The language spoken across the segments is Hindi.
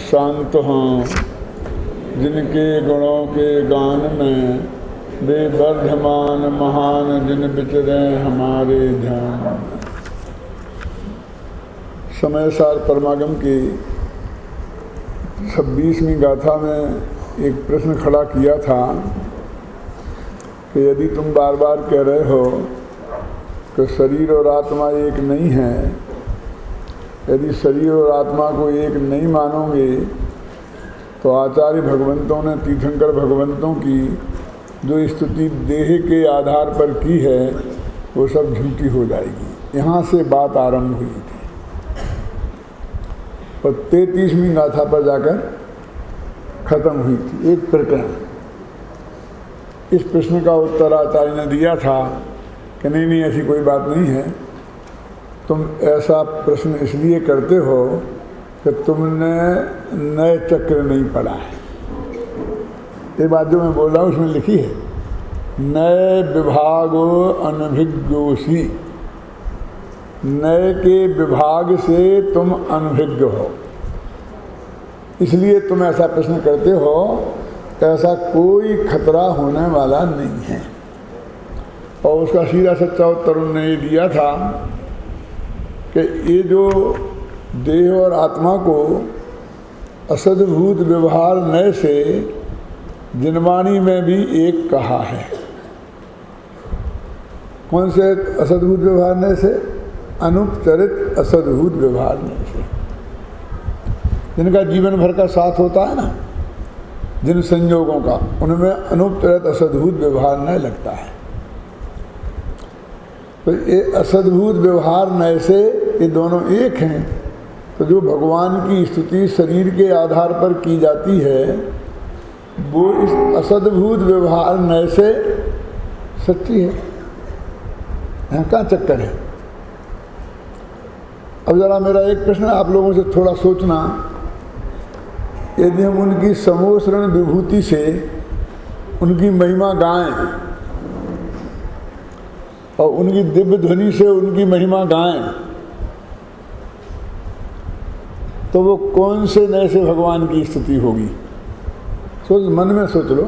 शांत हों, जिनके गुणों के गान में वे वर्धमान महान जिन विचरे हमारे ध्यान। समय सार परमागम की 26वीं गाथा में एक प्रश्न खड़ा किया था कि यदि तुम बार बार कह रहे हो कि शरीर और आत्मा एक नहीं है, यदि शरीर और आत्मा को एक नहीं मानोगे तो आचार्य भगवंतों ने, तीर्थंकर भगवंतों की जो स्तुति देह के आधार पर की है वो सब झूठी हो जाएगी। यहाँ से बात आरंभ हुई थी और 33वीं गाथा पर जाकर खत्म हुई थी। एक प्रकरण, इस प्रश्न का उत्तर आचार्य ने दिया था कि नहीं ऐसी कोई बात नहीं है, तुम ऐसा प्रश्न इसलिए करते हो कि तुमने नए चक्र नहीं पढ़ा है। ये बात जो मैं बोल रहा हूँ उसमें लिखी है, नए विभागो अनभिज्ञोसी, नए के विभाग से तुम अनभिज्ञ हो, इसलिए तुम ऐसा प्रश्न करते हो। ऐसा कोई खतरा होने वाला नहीं है। और उसका सीधा सच्चा उत्तर उन्होंने ये दिया था कि ये जो देह और आत्मा को असद्भूत व्यवहार नए से जिनवाणी में भी एक कहा है। कौन से असद्भूत व्यवहार नए से? अनुपचरित असद्भूत व्यवहार नए से, जिनका जीवन भर का साथ होता है ना, जिन संयोगों का, उनमें अनुपचरित असद्भूत व्यवहार नए लगता है। तो ये असद्भूत व्यवहार नए से ये दोनों एक हैं। तो जो भगवान की स्तुति शरीर के आधार पर की जाती है वो इस असद्भूत व्यवहार नए से सच्ची है। यहाँ कहाँ चक्कर है? अब ज़रा मेरा एक प्रश्न आप लोगों से थोड़ा सोचना, यदि हम उनकी समोसरण विभूति से उनकी महिमा गाएं और उनकी दिव्य ध्वनि से उनकी महिमा गाएं तो वो कौन से नए से भगवान की स्तुति होगी? सोच, मन में सोच लो।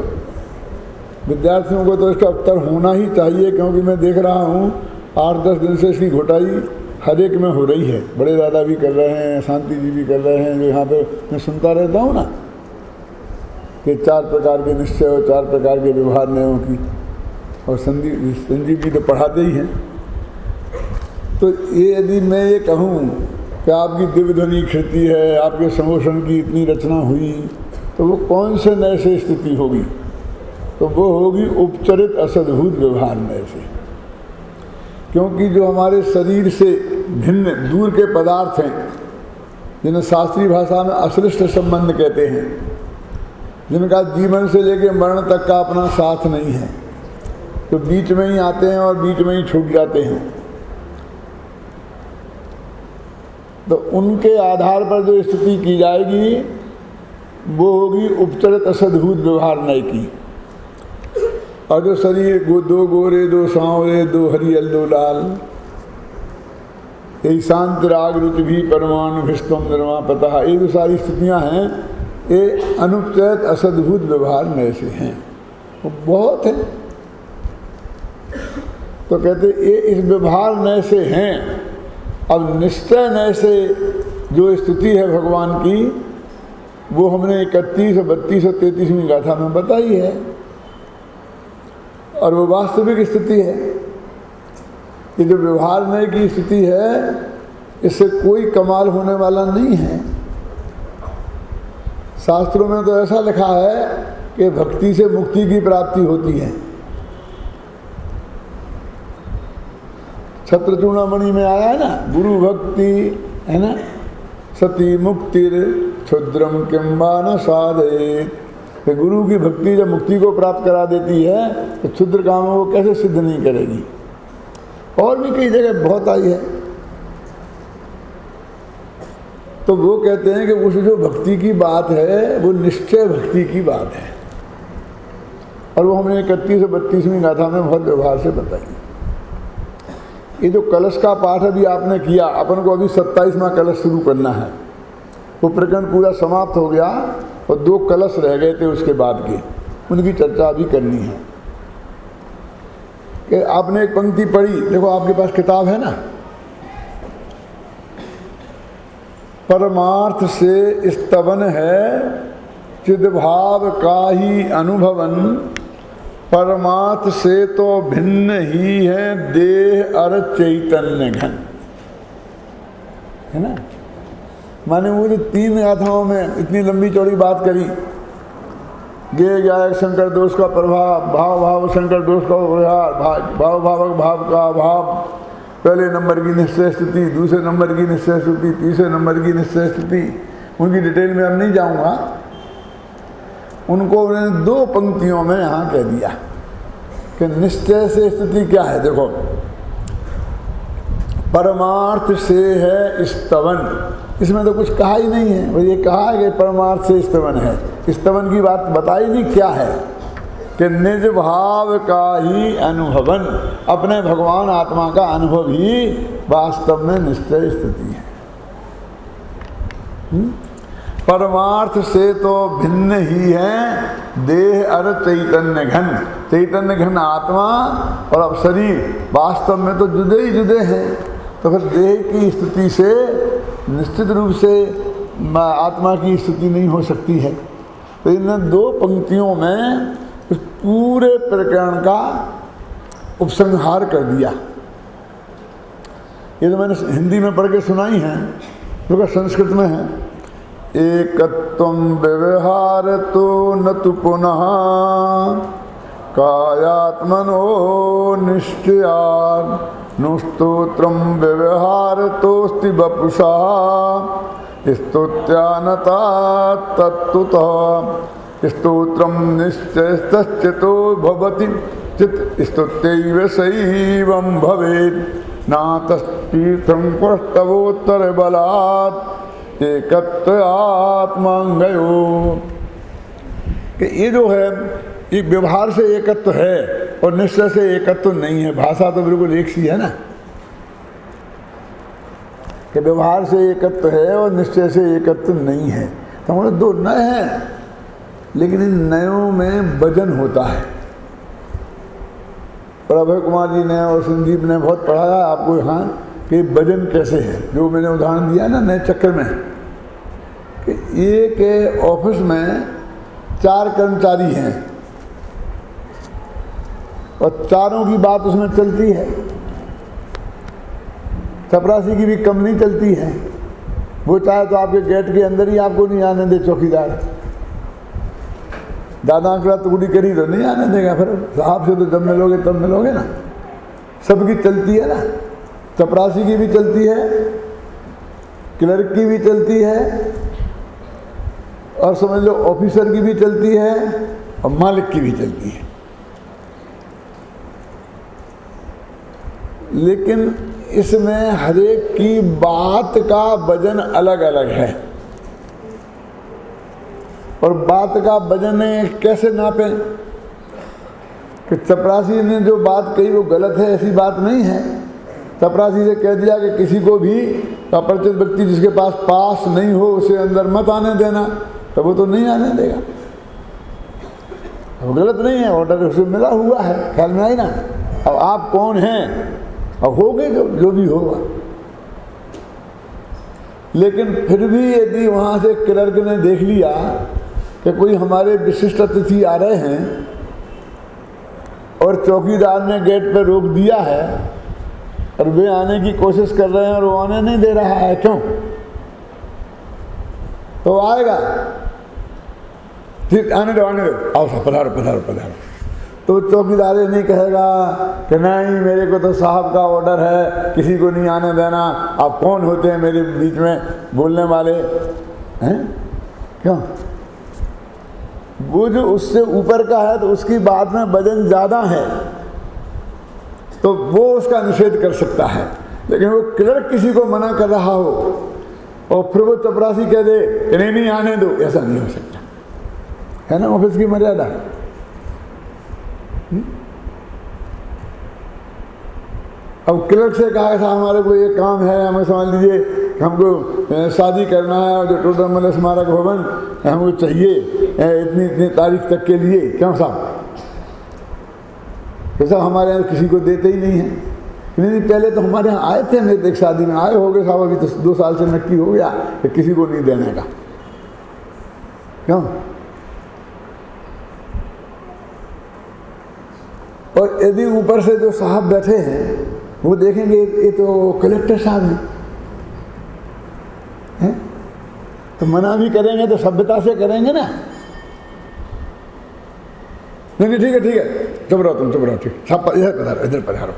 विद्यार्थियों को तो इसका उत्तर होना ही चाहिए, क्योंकि मैं देख रहा हूँ 8-10 दिन से इसकी घोटाई हर एक में हो रही है। बड़े दादा भी कर रहे हैं, शांति जी भी कर रहे हैं, जो यहाँ पे मैं सुनता रहता हूँ ना कि 4 प्रकार के निश्चय और 4 प्रकार के व्यवहार नयों की, और संजीव जी तो पढ़ाते ही हैं। तो ये यदि मैं ये कहूँ कि आपकी दिव्य ध्वनि खिड़ती है, आपके समोषण की इतनी रचना हुई, तो वो कौन से नए से स्थिति होगी? तो वो होगी उपचरित असद्भूत व्यवहार नए से। क्योंकि जो हमारे शरीर से भिन्न दूर के पदार्थ हैं, जिन्हें शास्त्रीय भाषा में अश्लिष्ट संबंध कहते हैं, जिनका जीवन से लेकर मरण तक का अपना साथ नहीं है, तो बीच में ही आते हैं और बीच में ही छूट जाते हैं, तो उनके आधार पर जो स्थिति की जाएगी वो होगी उपचरित असद्भूत व्यवहार नए की। और जो शरीर 2 गोरे 2 सांवरे 2 हरियल 2 लाल, यही शांत राग रुचि भी परमाणु भिष्टम निर्मा पता, ये जो सारी स्थितियाँ हैं ये अनुपचरित असद्भुत व्यवहार नए से हैं। वो बहुत है। तो कहते ये इस व्यवहार नए से हैं। अब निश्चय नए से जो स्थिति है भगवान की वो हमने 31, 32 और 33वीं गाथा में बताई है, और वो वास्तविक स्थिति है। ये जो व्यवहार नए की स्थिति है इससे कोई कमाल होने वाला नहीं है। शास्त्रों में तो ऐसा लिखा है कि भक्ति से मुक्ति की प्राप्ति होती है। छत्र चूड़ामणि में आया है ना, गुरु भक्ति है ना, सती मुक्तिर क्षुद्रम किंबा न साधे। तो गुरु की भक्ति जब मुक्ति को प्राप्त करा देती है तो क्षुद्र कामों को कैसे सिद्ध नहीं करेगी। और भी कई जगह बहुत आई है। तो वो कहते हैं कि उस जो भक्ति की बात है वो निश्चय भक्ति की बात है, और वो हमने 31 और 32वीं गाथा में बहुत व्यवहार से बताई। ये जो कलश का पाठ अभी आपने किया, अपन को अभी 27वां कलश शुरू करना है। वो प्रकरण पूरा समाप्त हो गया और 2 कलश रह गए थे उसके बाद के, उनकी चर्चा अभी करनी है। कि आपने एक पंक्ति पढ़ी, देखो आपके पास किताब है ना, परमार्थ से स्तवन है चिद्भाव का ही अनुभवन, परमार्थ से तो भिन्न ही है देह अर चैतन्य घन, है ना। माने वो जो 3 गाथाओं में इतनी लंबी चौड़ी बात करी, गे गायक शंकर दोष का प्रभाव, भाव भाव शंकर दोष का प्रभाव, भाव भावक भाव का अभाव, पहले नंबर की निश्चय स्थिति, दूसरे नंबर की निश्चय स्थिति, तीसरे नंबर की निश्चय स्थिति, उनकी डिटेल में अब नहीं जाऊंगा। उनको उन्होंने 2 पंक्तियों में यहाँ कह दिया कि निश्चय से स्थिति क्या है। देखो, परमार्थ से है स्तवन, इसमें तो कुछ कहा ही नहीं है। ये कहा है कि परमार्थ से स्तवन है, स्तवन की बात बताई नहीं क्या है कि निज भाव का ही अनुभवन, अपने भगवान आत्मा का अनुभव ही वास्तव में निश्चय स्थिति है। परमार्थ से तो भिन्न ही है देह अर चैतन्य घन, चैतन्य घन आत्मा और अब शरीर वास्तव में तो जुदे ही जुदे हैं। तो फिर देह की स्थिति से निश्चित रूप से आत्मा की स्थिति नहीं हो सकती है। तो इन 2 पंक्तियों में उस पूरे प्रकरण का उपसंहार कर दिया। ये तो मैंने हिंदी में पढ़ के सुनाई है, जो संस्कृत में है। एकत्वं व्यवहार तो न तु पुनः कायात्मनो निश्चयात् नुस्तोत्रं व्यवहार तोस्ति वपुषा स्तुत्यानता तत्तुतः स्तोत्रं निश्चयस्तश्चितो भवति चित् स्तुत्यैव सैवं भवेत् नातस्तीर्थं पुरस्तवोत्तर बलात् एकत्व आत्मांगयो। कि ये जो है ये व्यवहार से एकत्व है और निश्चय से एकत्व नहीं है। भाषा तो बिल्कुल एक सी है ना, कि व्यवहार से एकत्व है और निश्चय से एकत्व नहीं है। तो हमारे 2 नए हैं, लेकिन इन नयों में वजन होता है। और अभय कुमार जी ने और संदीप ने बहुत पढ़ाया आपको यहाँ कि वजन कैसे है। जो मैंने उदाहरण दिया ना नए चक्कर में, कि एक ऑफिस में 4 कर्मचारी हैं और चारों की बात उसमें चलती है। चपरासी की भी कम नहीं चलती है। वो चाहे तो आपके गेट के अंदर ही आपको नहीं आने दे चौकीदार, दादा आंकड़ा टुकड़ी करी तो नहीं आने देगा। फिर साहब से तो जब मिलोगे तब मिलोगे ना। सबकी चलती है ना, चपरासी की भी चलती है, क्लर्क की भी चलती है, और समझ लो ऑफिसर की भी चलती है और मालिक की भी चलती है। लेकिन इसमें हर एक की बात का वजन अलग अलग है। और बात का वजन कैसे नापें कि चपरासी ने जो बात कही वो गलत है, ऐसी बात नहीं है। चपरासी से कह दिया कि किसी को भी अपरिचित व्यक्ति जिसके पास पास नहीं हो उसे अंदर मत आने देना, तो वो तो नहीं आने देगा। वो गलत नहीं है, ऑर्डर उसे मिला हुआ है। ख्याल में आई ना। अब आप कौन हैं, अब होगे जो भी होगा। लेकिन फिर भी यदि वहाँ से क्लर्क ने देख लिया कि कोई हमारे विशिष्ट अतिथि आ रहे हैं और चौकीदार ने गेट पर रोक दिया है और वे आने की कोशिश कर रहे हैं और वो आने नहीं दे रहा है, क्यों? तो आएगा, ठीक, आने दो आओ साहब, पधारो पधारो पधारो। तो चौकीदार नहीं कहेगा कि नहीं मेरे को तो साहब का ऑर्डर है, किसी को नहीं आने देना। आप कौन होते हैं मेरे बीच में बोलने वाले हैं? क्यों? वो जो उससे ऊपर का है तो उसकी बात में वजन ज़्यादा है, तो वो उसका निषेध कर सकता है। लेकिन वो क्लर्क किसी को मना कर रहा हो और फिर वो चपरासी कह दे कि नहीं आने दो, ऐसा नहीं हो सकता, है ना ऑफिस की मर्यादा। अब क्लर्क से कहा था हमारे को ये काम है, हमें समझ लीजिए कि हमको शादी करना है और जो टोडरमल स्मारक भवन हमको चाहिए इतनी इतनी तारीख तक के लिए, क्यों साहब? तो साहब हमारे यहाँ किसी को देते ही नहीं है। नहीं, पहले तो हमारे यहाँ आए थे, मेरे एक शादी में आए हो गए साहब, अभी तो 2 साल से नक्की हो गया कि किसी को नहीं देने का। क्यों? और यदि ऊपर से जो साहब बैठे हैं वो देखेंगे ये तो कलेक्टर साहब हैं, तो मना भी करेंगे तो सभ्यता से करेंगे ना। नहीं ठीक है ठीक है, चुप रहो तुम, चुप रहो, ठीक साहब इधर पधारो, इधर पधारो।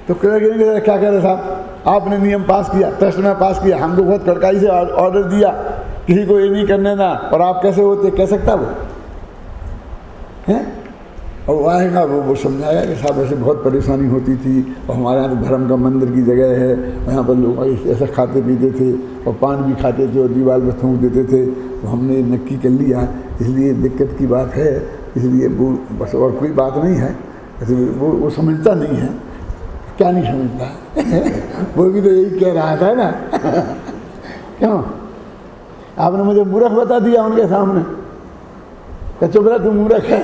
तो कहेंगे क्या कह रहे साहब, आपने नियम पास किया, ट्रस्ट में पास किया, हमको बहुत कड़काई से ऑर्डर दिया किसी को ये नहीं करने ना, और आप कैसे होते, कह सकता वो हैं? और वो आएगा, वो समझाएगा कि साहब ऐसे बहुत परेशानी होती थी, और हमारे यहाँ तो धर्म का मंदिर की जगह है, यहाँ पर लोग ऐसा खाते पीते थे और पान भी खाते थे और दीवार पर थूक देते थे, तो हमने नक्की कर लिया, इसलिए दिक्कत की बात है, इसलिए वो बस, और कोई बात नहीं है। वो समझता नहीं है, क्या नहीं समझता वो भी तो यही कह रहा था ना क्यों? आपने मुझे मूर्ख बता दिया उनके सामने, क्या चुप रहा, तू मूर्ख है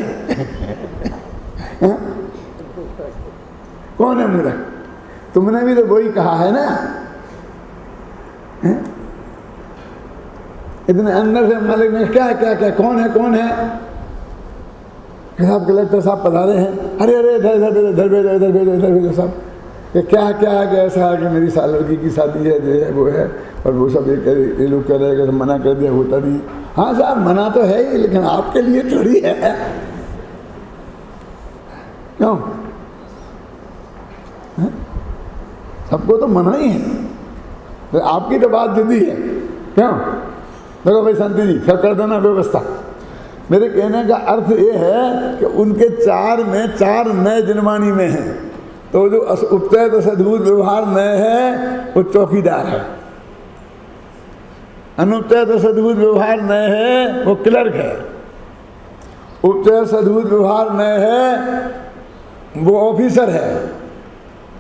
कौन है मूर्ख? तुमने भी तो वही कहा है ना। इतने अंदर से मालिक ने क्या क्या क्या, कौन है कौन है? साहब कलेक्टर साहब पधारे हैं, अरे अरे इधर इधर इधर भेजो, इधर भेजो, इधर भेजो साहब। कि क्या क्या है कि ऐसा है कि मेरी लड़की की शादी है, जो है वो है, और वो सब ये लोग कह रहे हैं कि मना कर दिया, होता नहीं। हाँ साहब मना तो है ही, लेकिन आपके लिए थोड़ी है। क्यों? सबको तो मना ही है, तो आपकी तो बात जुदी है। क्यों? देखो भाई शांति जी, सब कर देना व्यवस्था। मेरे कहने का अर्थ ये है कि उनके 4 में 4 नए जनवाणी में हैं, तो जो उपचय सद्भुत व्यवहार नए है वो चौकीदार है, अनुपचय सद्भुत व्यवहार नए है वो क्लर्क है, उपचय सद्भुत व्यवहार नए है वो ऑफिसर है,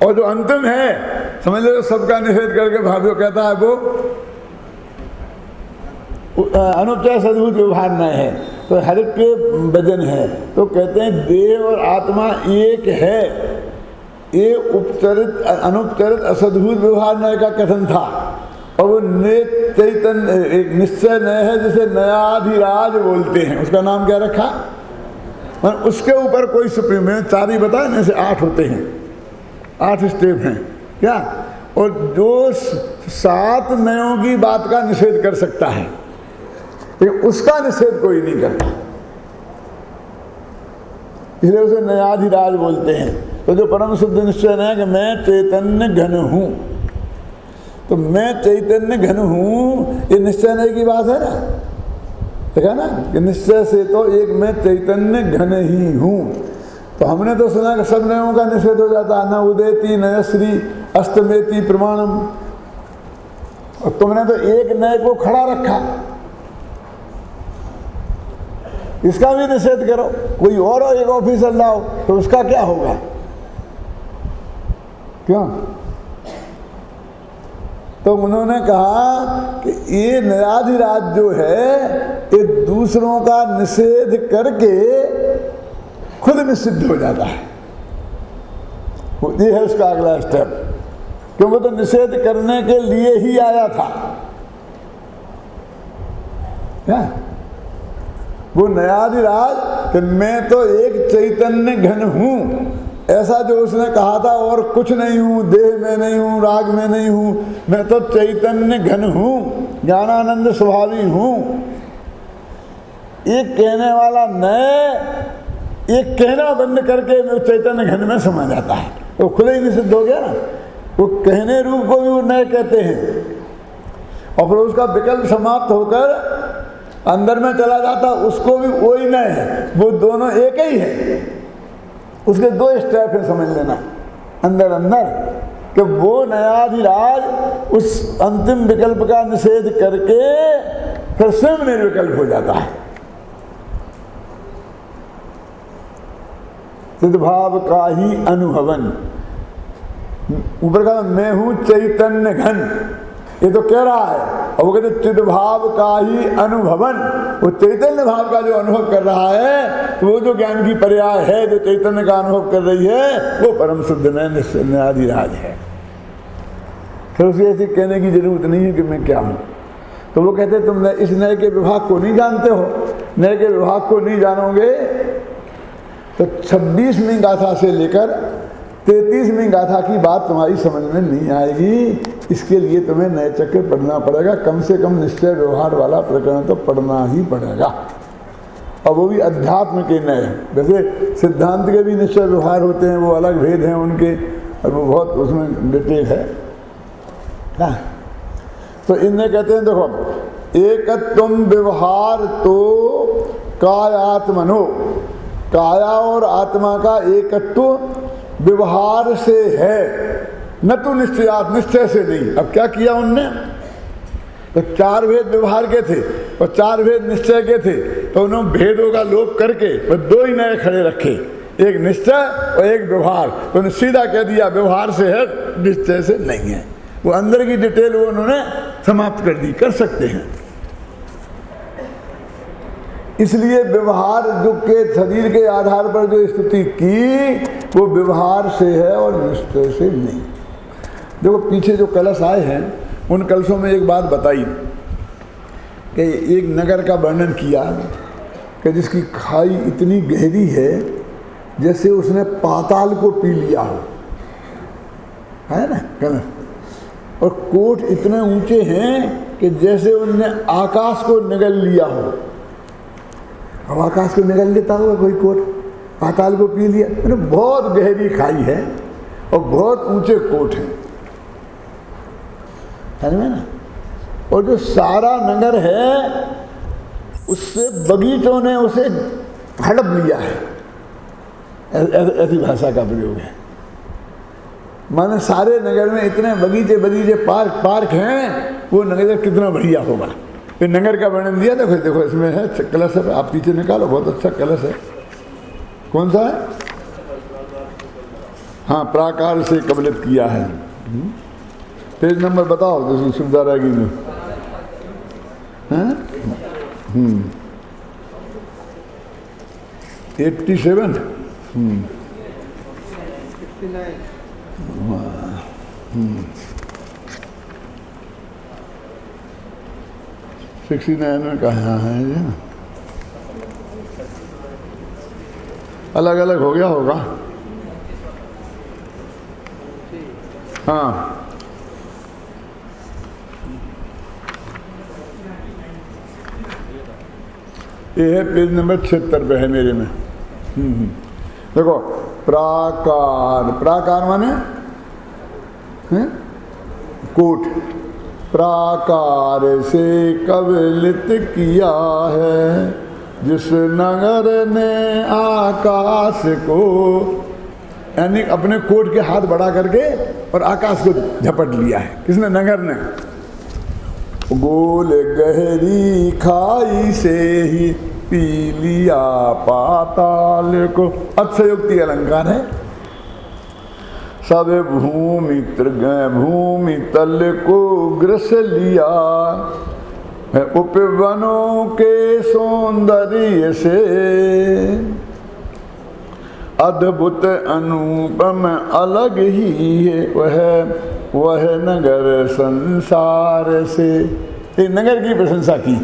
और जो अंतिम है समझ लो सबका निषेध करके भाभीओ कहता है वो अनुपचय सद्भुत व्यवहार नए है, तो हर एक के वजन है। तो कहते हैं देह और आत्मा एक है, ये उपचरित अनुपचरित असद्भुत व्यवहार नय का कथन था, और वो चैतन्य एक निश्चय नय है जिसे नयाधिराज बोलते हैं, उसका नाम क्या रखा? मतलब उसके ऊपर कोई सुप्रीम है, 4 ही बताए ना, ऐसे 8 होते हैं, 8 स्टेप हैं क्या? और जो 7 नयों की बात का निषेध कर सकता है, लेकिन उसका निषेध कोई नहीं करता, इसलिए उसे नयाधिराज बोलते हैं। तो जो परम शुद्ध निश्चय है कि मैं चैतन्य घन हूँ, तो मैं चैतन्य घन हूँ, ये निश्चय नहीं की बात है ना, देखा ना कि निश्चय से तो एक मैं चैतन्य घन ही हूँ। तो हमने तो सुना कि सब नयों का निषेध हो जाता है, न उदेति नयश्री अस्तमेति प्रमाणम, और तुमने तो एक नए को खड़ा रखा, इसका भी निषेध करो, कोई और एक ऑफिसर लाओ तो उसका क्या होगा? क्यों? तो उन्होंने कहा कि ये नयाधिराज जो है ये दूसरों का निषेध करके खुद निषिद्ध हो जाता है, ये है उसका अगला स्टेप, क्योंकि तो निषेध करने के लिए ही आया था क्या? वो नयाधिराज कि मैं तो एक चैतन्य घन हूँ, ऐसा जो उसने कहा था, और कुछ नहीं हूँ, देह में नहीं हूँ, राग में नहीं हूँ, मैं तो चैतन्य घन हूँ, ज्ञानानंद स्वभावी हूँ। एक कहने वाला नए एक कहना बंद करके वो चैतन्य घन में समा जाता है, वो खुले ही निषिद्ध हो गया ना। वो कहने रूप को भी वो नए कहते हैं, और फिर उसका विकल्प समाप्त होकर अंदर में चला जाता, उसको भी वही नए है, वो दोनों एक ही है। उसके 2 स्टेप है, समझ लेना अंदर अंदर, कि वो नयाधिराज उस अंतिम विकल्प का निषेध करके फिर स्वयं निर्विकल्प हो जाता है। सिद्धभाव का ही अनुभवन, ऊपर का मैं हूं चैतन्य घन, ये तो कह रहा है। और वो कहते चिद्भाव का ही अनुभवन, वो चैतन्य भाव का जो अनुभव कर रहा है, तो वो जो ज्ञान की पर्याय है, जो चैतन्य का अनुभव कर रही है, वो परम शुद्ध न्यायाधिराज है। फिर उसे ऐसे कहने की जरूरत नहीं है कि मैं क्या हूँ। तो वो कहते तुम इस नए के विभाग को नहीं जानते हो, नए के विभाग को नहीं जानोगे तो 26वीं गाथा से लेकर 33वीं गाथा की बात तुम्हारी समझ में नहीं आएगी। इसके लिए तुम्हें नए चक्र पढ़ना पड़ेगा, कम से कम निश्चय व्यवहार वाला प्रकरण तो पढ़ना ही पड़ेगा, और वो भी अध्यात्म के नए। वैसे सिद्धांत के भी निश्चय व्यवहार होते हैं, वो अलग भेद हैं उनके, और वो बहुत उसमें डिटेल है। हाँ, तो इनने कहते हैं देखो एकत्वम व्यवहार तो कायात्मनो, काया और आत्मा का एकत्व व्यवहार से है, न तो निश्चयात, निश्चय से नहीं। अब क्या किया उनने, तो 4 भेद व्यवहार के थे और 4 भेद निश्चय के थे, तो उन्होंने भेदों का लोप करके और 2 ही नए खड़े रखे, एक निश्चय और एक व्यवहार। तो उन्होंने सीधा कह दिया व्यवहार से है, निश्चय से नहीं है। वो अंदर की डिटेल वो उन्होंने समाप्त कर दी, कर सकते हैं। इसलिए व्यवहार जो के शरीर के आधार पर जो स्तुति की, वो व्यवहार से है और निश्चय से नहीं। देखो पीछे जो कलश आए हैं, उन कलशों में एक बात बताई कि एक नगर का वर्णन किया कि जिसकी खाई इतनी गहरी है जैसे उसने पाताल को पी लिया हो, है ना कलश। और कोट इतने ऊंचे हैं कि जैसे उनने आकाश को निगल लिया हो। अब आकाश को निगल लेता होगा कोई कोट, पाताल को पी लिया। मैंने बहुत गहरी खाई है और बहुत ऊंचे कोट हैं, समझ में ना। और जो सारा नगर है उससे बगीचों ने उसे हड़प लिया है, ऐसी भाषा का प्रयोग है। माने सारे नगर में इतने बगीचे बगीचे पार्क पार्क हैं, वो नगर कितना बढ़िया होगा। फिर नगर का वर्णन दिया। देखो देखो इसमें है कलश है, आप पीछे निकालो, बहुत अच्छा कलश है। कौन सा है? हाँ, प्राकार से कबलित किया है। पेज नंबर बताओ तो सुविधा रहेगी में। 87 69 में कहा है ये, अलग अलग हो गया होगा। हाँ, ये है पेज नंबर 76 पे है मेरे में। देखो प्राकार, प्राकार माने है कोट, प्राकार से कबलित किया है जिस नगर ने आकाश को, यानी अपने कोट के हाथ बढ़ा करके और आकाश को झपट लिया है। किसने? नगर ने। गोल गहरी खाई से ही पी लिया पाताल को। अक्षयोक्ति अलंकार है। सब भूमि तल को ग्रस लिया उपवनों के सौंदर्य से, अद्भुत अनुपम अलग ही है वह नगर संसार से। एक नगर की प्रशंसा की।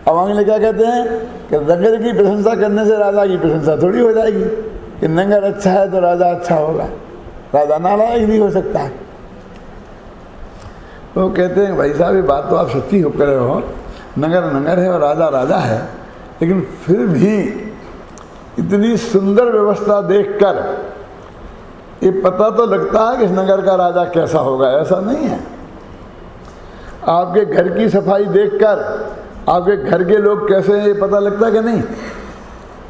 अब आगे क्या कहते हैं कि नगर की प्रशंसा करने से राजा की प्रशंसा थोड़ी हो जाएगी कि नगर अच्छा है तो राजा अच्छा होगा, राजा नालायक भी हो सकता है। तो कहते हैं भाई साहब ये बात तो आप सच्ची हो कर रहे हो, नगर नगर है और राजा राजा है, लेकिन फिर भी इतनी सुंदर व्यवस्था देखकर ये पता तो लगता है कि इस नगर का राजा कैसा होगा। ऐसा नहीं है। आपके घर की सफाई देखकर आपके घर के लोग कैसे हैं ये पता लगता है कि नहीं।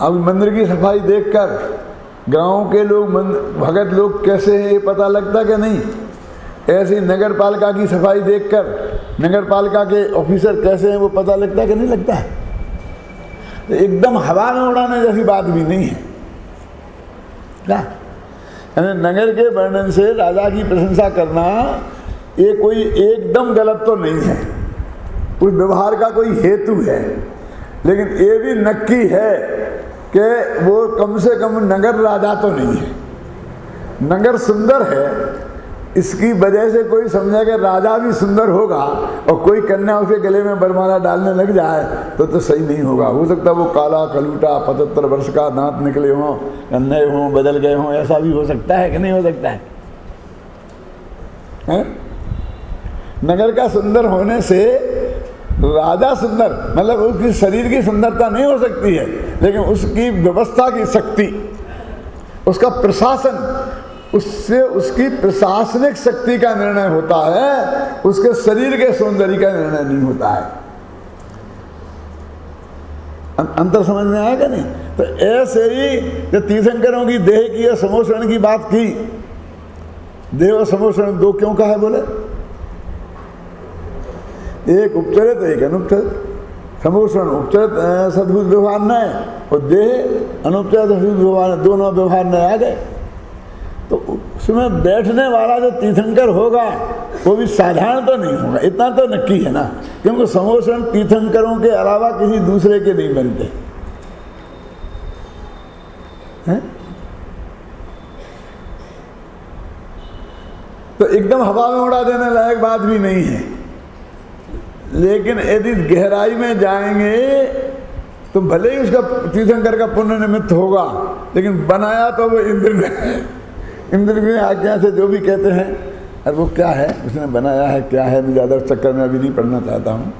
आप मंदिर की सफाई देखकर गांव के लोग भगत लोग कैसे हैं ये पता लगता कि नहीं। ऐसी नगर पालिका की सफाई देखकर नगर पालिका के ऑफिसर कैसे हैं वो पता लगता कि नहीं लगता है। तो एकदम हवा में उड़ाने जैसी बात भी नहीं है क्या। नगर के वर्णन से राजा की प्रशंसा करना ये कोई एकदम गलत तो नहीं है, उस व्यवहार का कोई हेतु है, लेकिन ये भी नक्की है कि वो कम से कम नगर राजा तो नहीं है। नगर सुंदर है, इसकी वजह से कोई समझा कि राजा भी सुंदर होगा और कोई कन्या उसके गले में बरमाला डालने लग जाए तो सही नहीं होगा। हो सकता है वो काला कलूटा 75 वर्ष का, दांत निकले हों, अन्ने हों, बदल गए हों, ऐसा भी हो सकता है कि नहीं हो सकता है? नगर का सुंदर होने से राजा सुंदर, मतलब उसकी शरीर की सुंदरता नहीं हो सकती है, लेकिन उसकी व्यवस्था की शक्ति, उसका प्रशासन, उससे उसकी प्रशासनिक शक्ति का निर्णय होता है, उसके शरीर के सौंदर्य का निर्णय नहीं होता है। अंतर समझ में आएगा नहीं? तो ऐसे ही जो तीर्थंकरों की देह की या समोषण की बात की, देह और समोषण दो क्यों कहा है बोले? एक उपचरित एक अनुपचरित। समोषण उपचरित सद्भुत व्यवहार न है और देह अनुपचरित सद्भुत व्यवहार, दोनों व्यवहार न आ गए। तो उसमें बैठने वाला जो तीर्थंकर होगा वो भी साधारण तो नहीं होगा, इतना तो नक्की है ना, क्योंकि समोषण तीर्थंकरों के अलावा किसी दूसरे के नहीं बनते हैं। तो एकदम हवा में उड़ा देने लायक बात भी नहीं है, लेकिन यदि गहराई में जाएंगे तो भले ही उसका तीर्थंकर का पुण्य निमित्त होगा, लेकिन बनाया तो वो इंद्र ने, इंद्र की आज्ञा से जो भी कहते हैं। और वो क्या है उसने बनाया है, क्या है, मैं ज़्यादा चक्कर में अभी नहीं पढ़ना चाहता हूँ।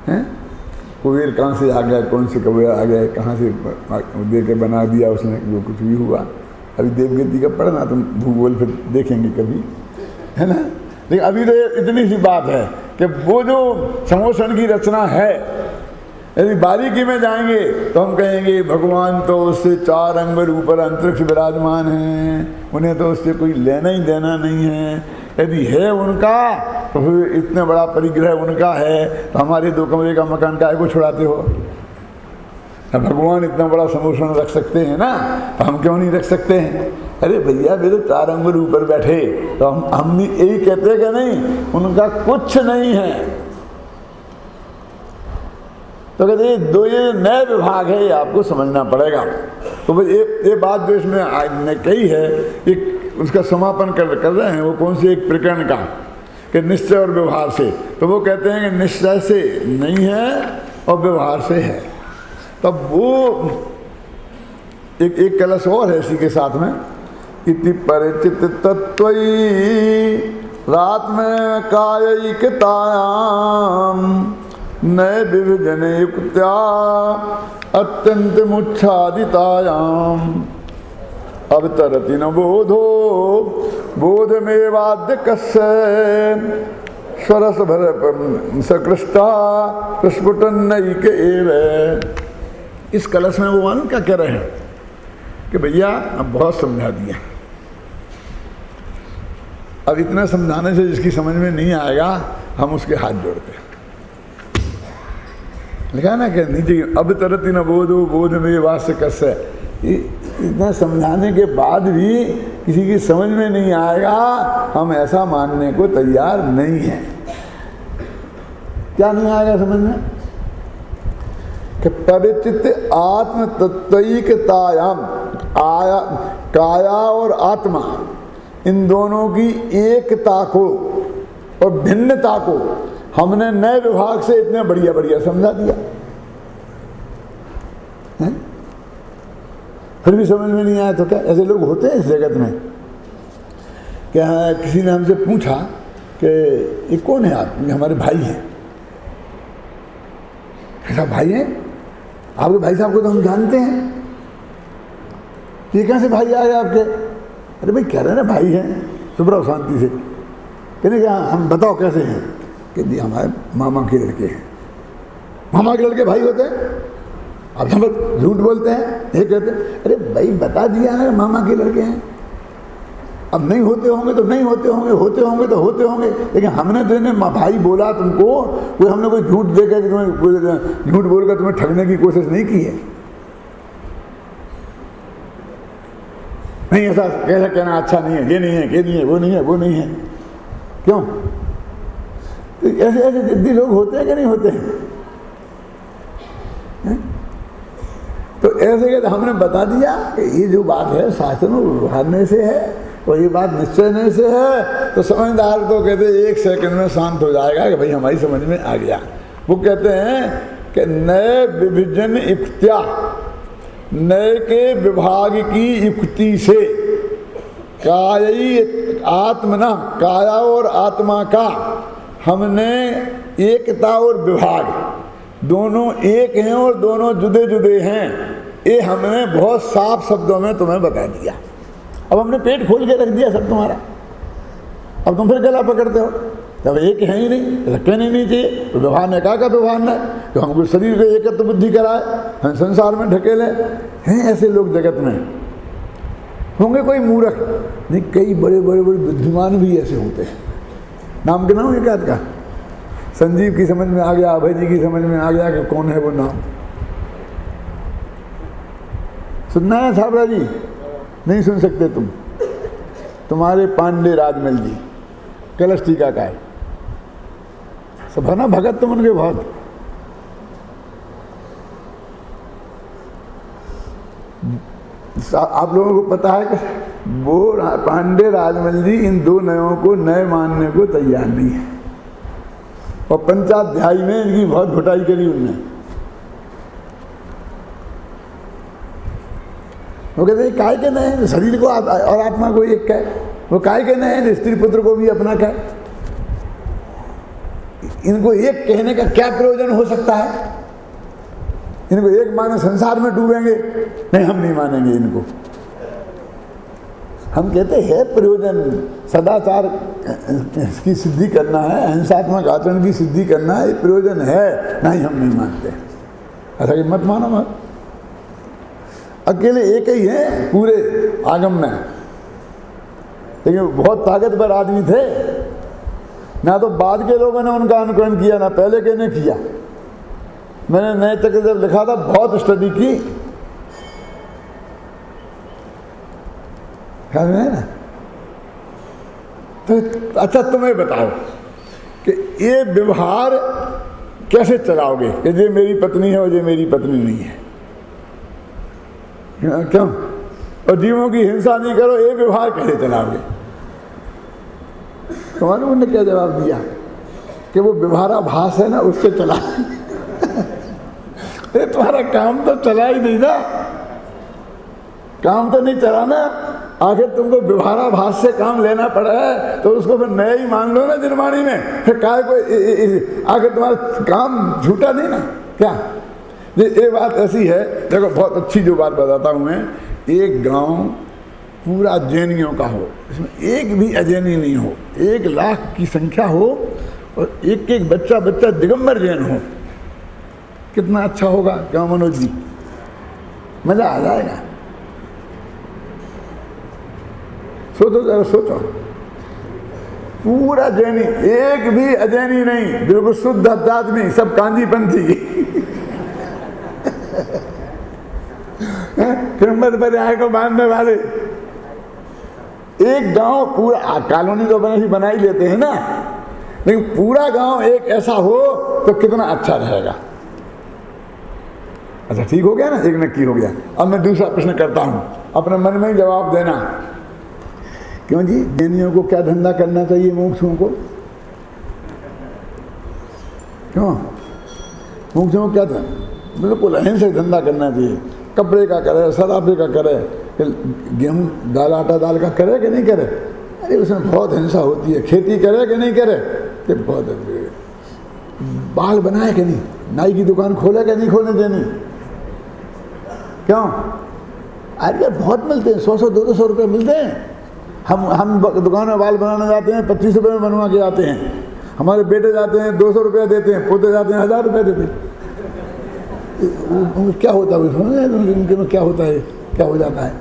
हैं कुबेर कहाँ से आ गया, कौन से कुबेर आ गए, कहाँ से दे के बना दिया उसने, जो कुछ भी हुआ। अभी देवगति का पढ़ना तुम भूगोल फिर देखेंगे कभी, है ना। लेकिन अभी तो इतनी सी बात है कि वो जो समोषण की रचना है, यदि बारीकी में जाएंगे तो हम कहेंगे भगवान तो उससे 4 अंगुल ऊपर अंतरिक्ष विराजमान हैं, उन्हें तो उससे कोई लेना ही देना नहीं है। यदि है उनका तो फिर इतना बड़ा परिग्रह उनका है, तो हमारे 2 कमरे का मकान काहे को छुड़ाते हो? भगवान इतना बड़ा समोषण रख सकते हैं ना, तो हम क्यों नहीं रख सकते हैं? अरे भैया मेरे 4 अंगुल ऊपर बैठे, तो हम भी यही कहते कि नहीं उनका कुछ नहीं है। तो कहते ये नए विभाग है, ये आपको समझना पड़ेगा। तो भाई ये बात जो इसमें कही है, एक उसका समापन कर रहे हैं। वो कौन सी एक प्रकरण का कि निश्चय और व्यवहार से, तो वो कहते हैं कि निश्चय से नहीं है और व्यवहार से है। तब वो एक कलश और है इसी के साथ में, इति परिचित तत्त्वई रात में कायिकतायाम नए विभजन युक्त्या अत्यंत मुच्छादितायाम अवतरति न बोधो बोधमेवाद्य कस्य स्वरस भर सकृष्टा प्रस्फुटन्नैक एव। इस कलश में वो मालूम क्या कह रहे हैं कि भैया अब बहुत समझा दिया, अब इतना समझाने से जिसकी समझ में नहीं आएगा हम उसके हाथ जोड़ते हैं। लिखा ना कि नीचे अब तरती न बोधो बोध में वास्य कस्य। इतना समझाने के बाद भी किसी की समझ में नहीं आएगा, हम ऐसा मानने को तैयार नहीं हैं। क्या नहीं आएगा समझ में? कि परिचित आत्म तत्त्वैकतायाम, आया काया और आत्मा इन दोनों की एकता को और भिन्नता को हमने नए विभाग से इतने बढ़िया बढ़िया समझा दिया है? फिर भी समझ में नहीं आया तो क्या? ऐसे लोग होते हैं इस जगत में। क्या किसी ने हमसे पूछा कि ये कौन है आप? हमारे भाई हैं। ऐसा भाई हैं? आपके भाई साहब को तो हम जानते हैं, ये कैसे भाई आए आपके? अरे भाई कह रहे ना भाई हैं, सुब्रव शांति से। कहने क्या हम बताओ कैसे हैं? कि जी हमारे मामा के लड़के हैं। मामा के लड़के भाई होते हैं? आप हम झूठ बोलते हैं। ये कहते हैं अरे भाई बता दिया है मामा के लड़के हैं, अब नहीं होते होंगे तो नहीं होते होंगे, होते होंगे तो होते होंगे। लेकिन हमने तो इन्हें भाई बोला तुमको, कोई हमने कोई झूठ देकर तुम्हें झूठ बोलकर तुम्हें ठगने की कोशिश नहीं की है। नहीं ऐसा कैसा कहना अच्छा नहीं है, ये नहीं है, ये नहीं है, वो नहीं है, वो नहीं है। क्यों? तो ऐसे ऐसे जिद्दी लोग होते हैं कि नहीं होते हैं? तो ऐसे कहते हमने बता दिया कि ये जो बात है शास्त्र में उभारने से है और ये बात निश्चय से है, तो समझदार तो कहते एक सेकंड में शांत हो जाएगा कि भाई हमारी समझ में आ गया। वो कहते हैं कि नए विभिजन युक्त्या, नए के विभाग की युक्ति से कायी आत्मना, काया और आत्मा का हमने एकता और विभाग दोनों एक हैं और दोनों जुदे जुदे हैं, ये हमने बहुत साफ शब्दों में तुम्हें बता दिया। अब हमने पेट खोल के रख दिया सब तुम्हारा, अब तुम फिर गला पकड़ते हो। जब एक है ही नहीं, कहने नहीं चाहिए तो व्यवहार ने कहा व्यवहार ने तो हमको शरीर को एकत्व बुद्धि कराए, हम संसार में ढकेले हैं। ऐसे लोग जगत में होंगे, कोई मूर्ख नहीं, कई बड़े बड़े बड़े बुद्धिमान भी ऐसे होते हैं। नाम के नाम एक आध का संजीव की समझ में आ गया, अभय जी की समझ में आ गया कि कौन है वो नाम। सुनना है छाबड़ा जी? नहीं सुन सकते तुम? तुम्हारे पांडे राजमल जी कलश टीकाकार सब है ना, भगत तुम उनके बहुत। आप लोगों को पता है कि वो पांडे राजमल जी इन दो नयों को नए मानने को तैयार नहीं है, और पंचाध्यायी में इनकी बहुत घुटाई करी उनने। वो कहते हैं काय के नए, शरीर को और आत्मा को एक कहे, वो काय के नए स्त्री पुत्र को भी अपना कहे। इनको एक कहने का क्या प्रयोजन हो सकता है? इनको एक माने संसार में डूबेंगे, नहीं हम नहीं मानेंगे इनको। हम कहते हैं प्रयोजन सदाचार की सिद्धि करना है, अहिंसात्मक आचरण की सिद्धि करना है, ये प्रयोजन है, नहीं हम नहीं मानते। ऐसा कि मत मानो मत। अकेले एक ही है पूरे आगम में, लेकिन बहुत ताकतवर आदमी थे ना, तो बाद के लोगों ने उनका अनुकरण किया ना पहले के ने किया। मैंने नए तक जब लिखा था बहुत स्टडी की, ख्याल में है ना। तो अच्छा तुम्हें बताओ कि ये व्यवहार कैसे चलाओगे कि ये मेरी पत्नी है और ये मेरी पत्नी नहीं है, क्यों? और जीवों की हिंसा नहीं करो, ये व्यवहार कैसे चलाओगे? तुम्हारे उन्होंने क्या जवाब दिया कि वो व्यवहाराभास है ना, उससे चला। तुम्हारा काम तो चला ही नहीं ना, काम तो नहीं चला ना, आखिर तुमको व्यवहाराभास से काम लेना पड़ा है, तो उसको फिर नया ही मान लो ना निर्माणी में। फिर काय को आखिर तुम्हारा काम झूठा नहीं ना क्या? ये बात ऐसी है, देखो बहुत अच्छी जो बात बताता हूँ मैं। एक गांव पूरा जैनियों का हो, इसमें एक भी अजैनी नहीं हो, 1 लाख की संख्या हो, और एक एक बच्चा बच्चा दिगंबर जैन हो, कितना अच्छा होगा? क्यों मनोज जी? मजा आ जाएगा। सोचो जरा, सोचो, पूरा जैनी, एक भी अजैनी नहीं, बिल्कुल शुद्ध आदमी, सब कांजीपंथी। किम्मत पर आए को मानने वाले। एक गांव पूरा, कॉलोनी तो बना ही लेते हैं ना, लेकिन पूरा गांव एक ऐसा हो तो कितना अच्छा रहेगा। अच्छा ठीक हो गया ना, एक नक्की हो गया। अब मैं दूसरा प्रश्न करता हूं, अपने मन में ही जवाब देना। क्यों जी? जैनियों को क्या धंधा करना चाहिए? मुमुक्षुओं को क्यों? मुमुक्षुओं को क्या धंधा? बिल्कुल अहिंसक धंधा करना चाहिए। कपड़े का करे, शराबे का करे, गेहूँ दाल आटा दाल का करे कि नहीं करे? अरे उसमें बहुत हिंसा होती है। खेती करे कि नहीं करे? कि बहुत। बाल बनाए कि नहीं? नाई की दुकान खोले कि नहीं खोलने देनी? क्यों? अरे बहुत मिलते हैं, 100-200 रुपये मिलते हैं। हम दुकान में बाल बनाने जाते हैं, 25 रुपये में बनवा के आते हैं। हमारे बेटे जाते हैं 200 रुपये देते हैं, पोते जाते हैं 1000 रुपये देते हैं। क्या होता है उनके में? क्या होता है? क्या हो जाता है?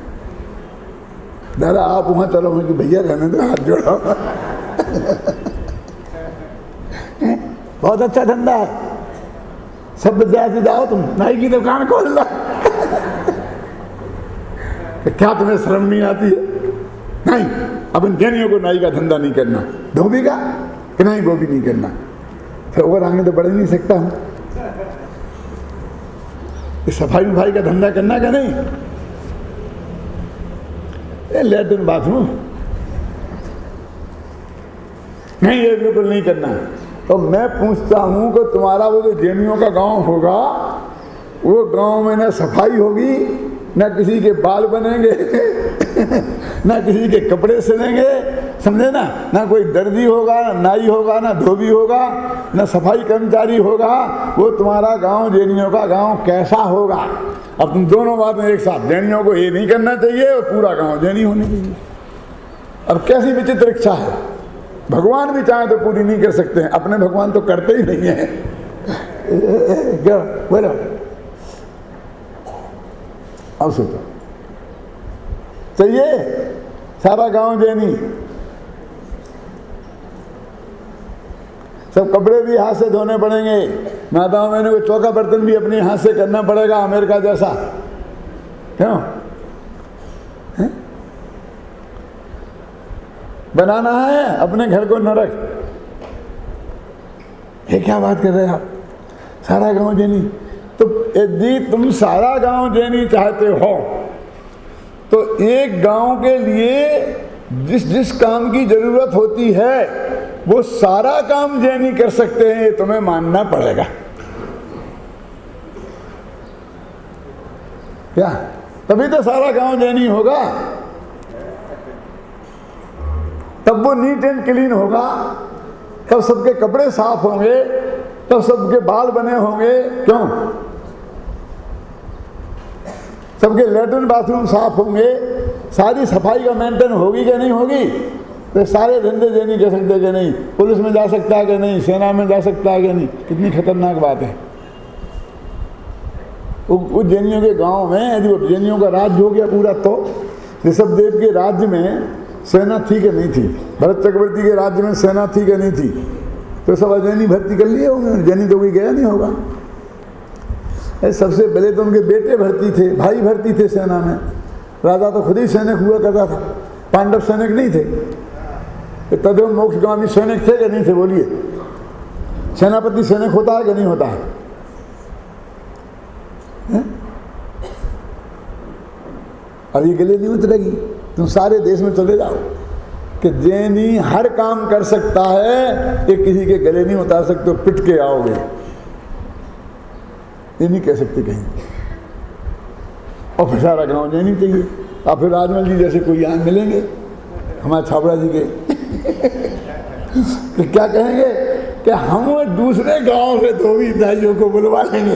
दादा आप वहाँ चलो कि भैया रहने दो, हाथ जोड़ो। बहुत अच्छा धंधा है, सब विद्यार्थी जाओ, तुम नाई की दुकान खोल लो। क्या तुम्हें शर्म नहीं आती है? नहीं, अब इन जैनियों को नाई का धंधा नहीं करना। धोबी का कि नहीं वो भी नहीं करना, फिर और आगे तो बढ़ नहीं सकता हूँ। सफाई वफाई का धंधा करना क्या नहीं, लैट्रिन बाथरूम नहीं, ये बिल्कुल नहीं करना। तो मैं पूछता हूँ कि तुम्हारा वो जो जैनियों का गांव होगा, वो गांव में ना सफाई होगी, ना किसी के बाल बनेंगे ना किसी के कपड़े सिलेंगे, समझे ना, ना कोई दर्जी होगा, ना नाई होगा, ना धोबी होगा, ना सफाई कर्मचारी होगा। वो तुम्हारा गांव जैनियों का गांव कैसा होगा? अब तुम दोनों बातें एक साथ, जैनियों को ये नहीं करना चाहिए और पूरा गांव जैनी होनी चाहिए। अब कैसी विचित्र इच्छा है, भगवान भी चाहे तो पूरी नहीं कर सकते हैं, अपने भगवान तो करते ही नहीं है। क्या बोलो, अब सोचो, चाहिए सारा गांव जैनी, सब कपड़े भी हाथ से धोने पड़ेंगे, माताओं मैंने को चौका बर्तन भी अपने हाथ से करना पड़ेगा, अमेरिका जैसा, क्यों है? बनाना है अपने घर को नरक। ये क्या बात कर रहे हैं आप, सारा गांव जैनी? तो यदि तुम सारा गांव जैनी चाहते हो तो एक गांव के लिए जिस जिस काम की जरूरत होती है वो सारा काम जैनी कर सकते हैं, ये तुम्हें मानना पड़ेगा। क्या? तभी तो सारा गांव जैनी होगा, तब वो नीट एंड क्लीन होगा, तब सबके कपड़े साफ होंगे, तब सबके बाल बने होंगे। क्यों? सबके लैट्रिन बाथरूम साफ होंगे, सारी सफाई का मेंटेन होगी कि नहीं होगी? तो सारे धंधे जैनी कर सकते कि नहीं, पुलिस में जा सकता है कि नहीं, सेना में जा सकता है कि नहीं? कितनी खतरनाक बात है। उस जैनियों के गांव में यदि वो जैनियों का राज्य हो गया पूरा, तो ऋषभदेव के राज्य में सेना थी कि नहीं थी, भरत चक्रवर्ती के राज्य में सेना थी कि नहीं थी, तो सब अजैनी भर्ती कर लिए होंगे, जैनी तो कोई गया नहीं होगा। सबसे पहले तो उनके बेटे भर्ती थे, भाई भर्ती थे सेना में। राजा तो खुद ही सैनिक हुआ करता था, पांडव सैनिक नहीं थे। तदो मोक्षगामी सैनिक थे कि नहीं थे? बोलिए, सेनापति सैनिक होता है कि नहीं होता है? अब ये गले नहीं उतरेगी, तुम सारे देश में चले जाओ कि जैनी हर काम कर सकता है, ये किसी के गले नहीं उतार सकते, पिट के आओगे, ये नहीं कह सकते कहीं। और फिर सारा गाँव जैनी चाहिए। आप फिर राजमल जी जैसे कोई यहाँ मिलेंगे हमारे छाबड़ा जी के तो क्या कहेंगे कि हम दूसरे गांव से धोबी दाइयों को बुलवा लेंगे।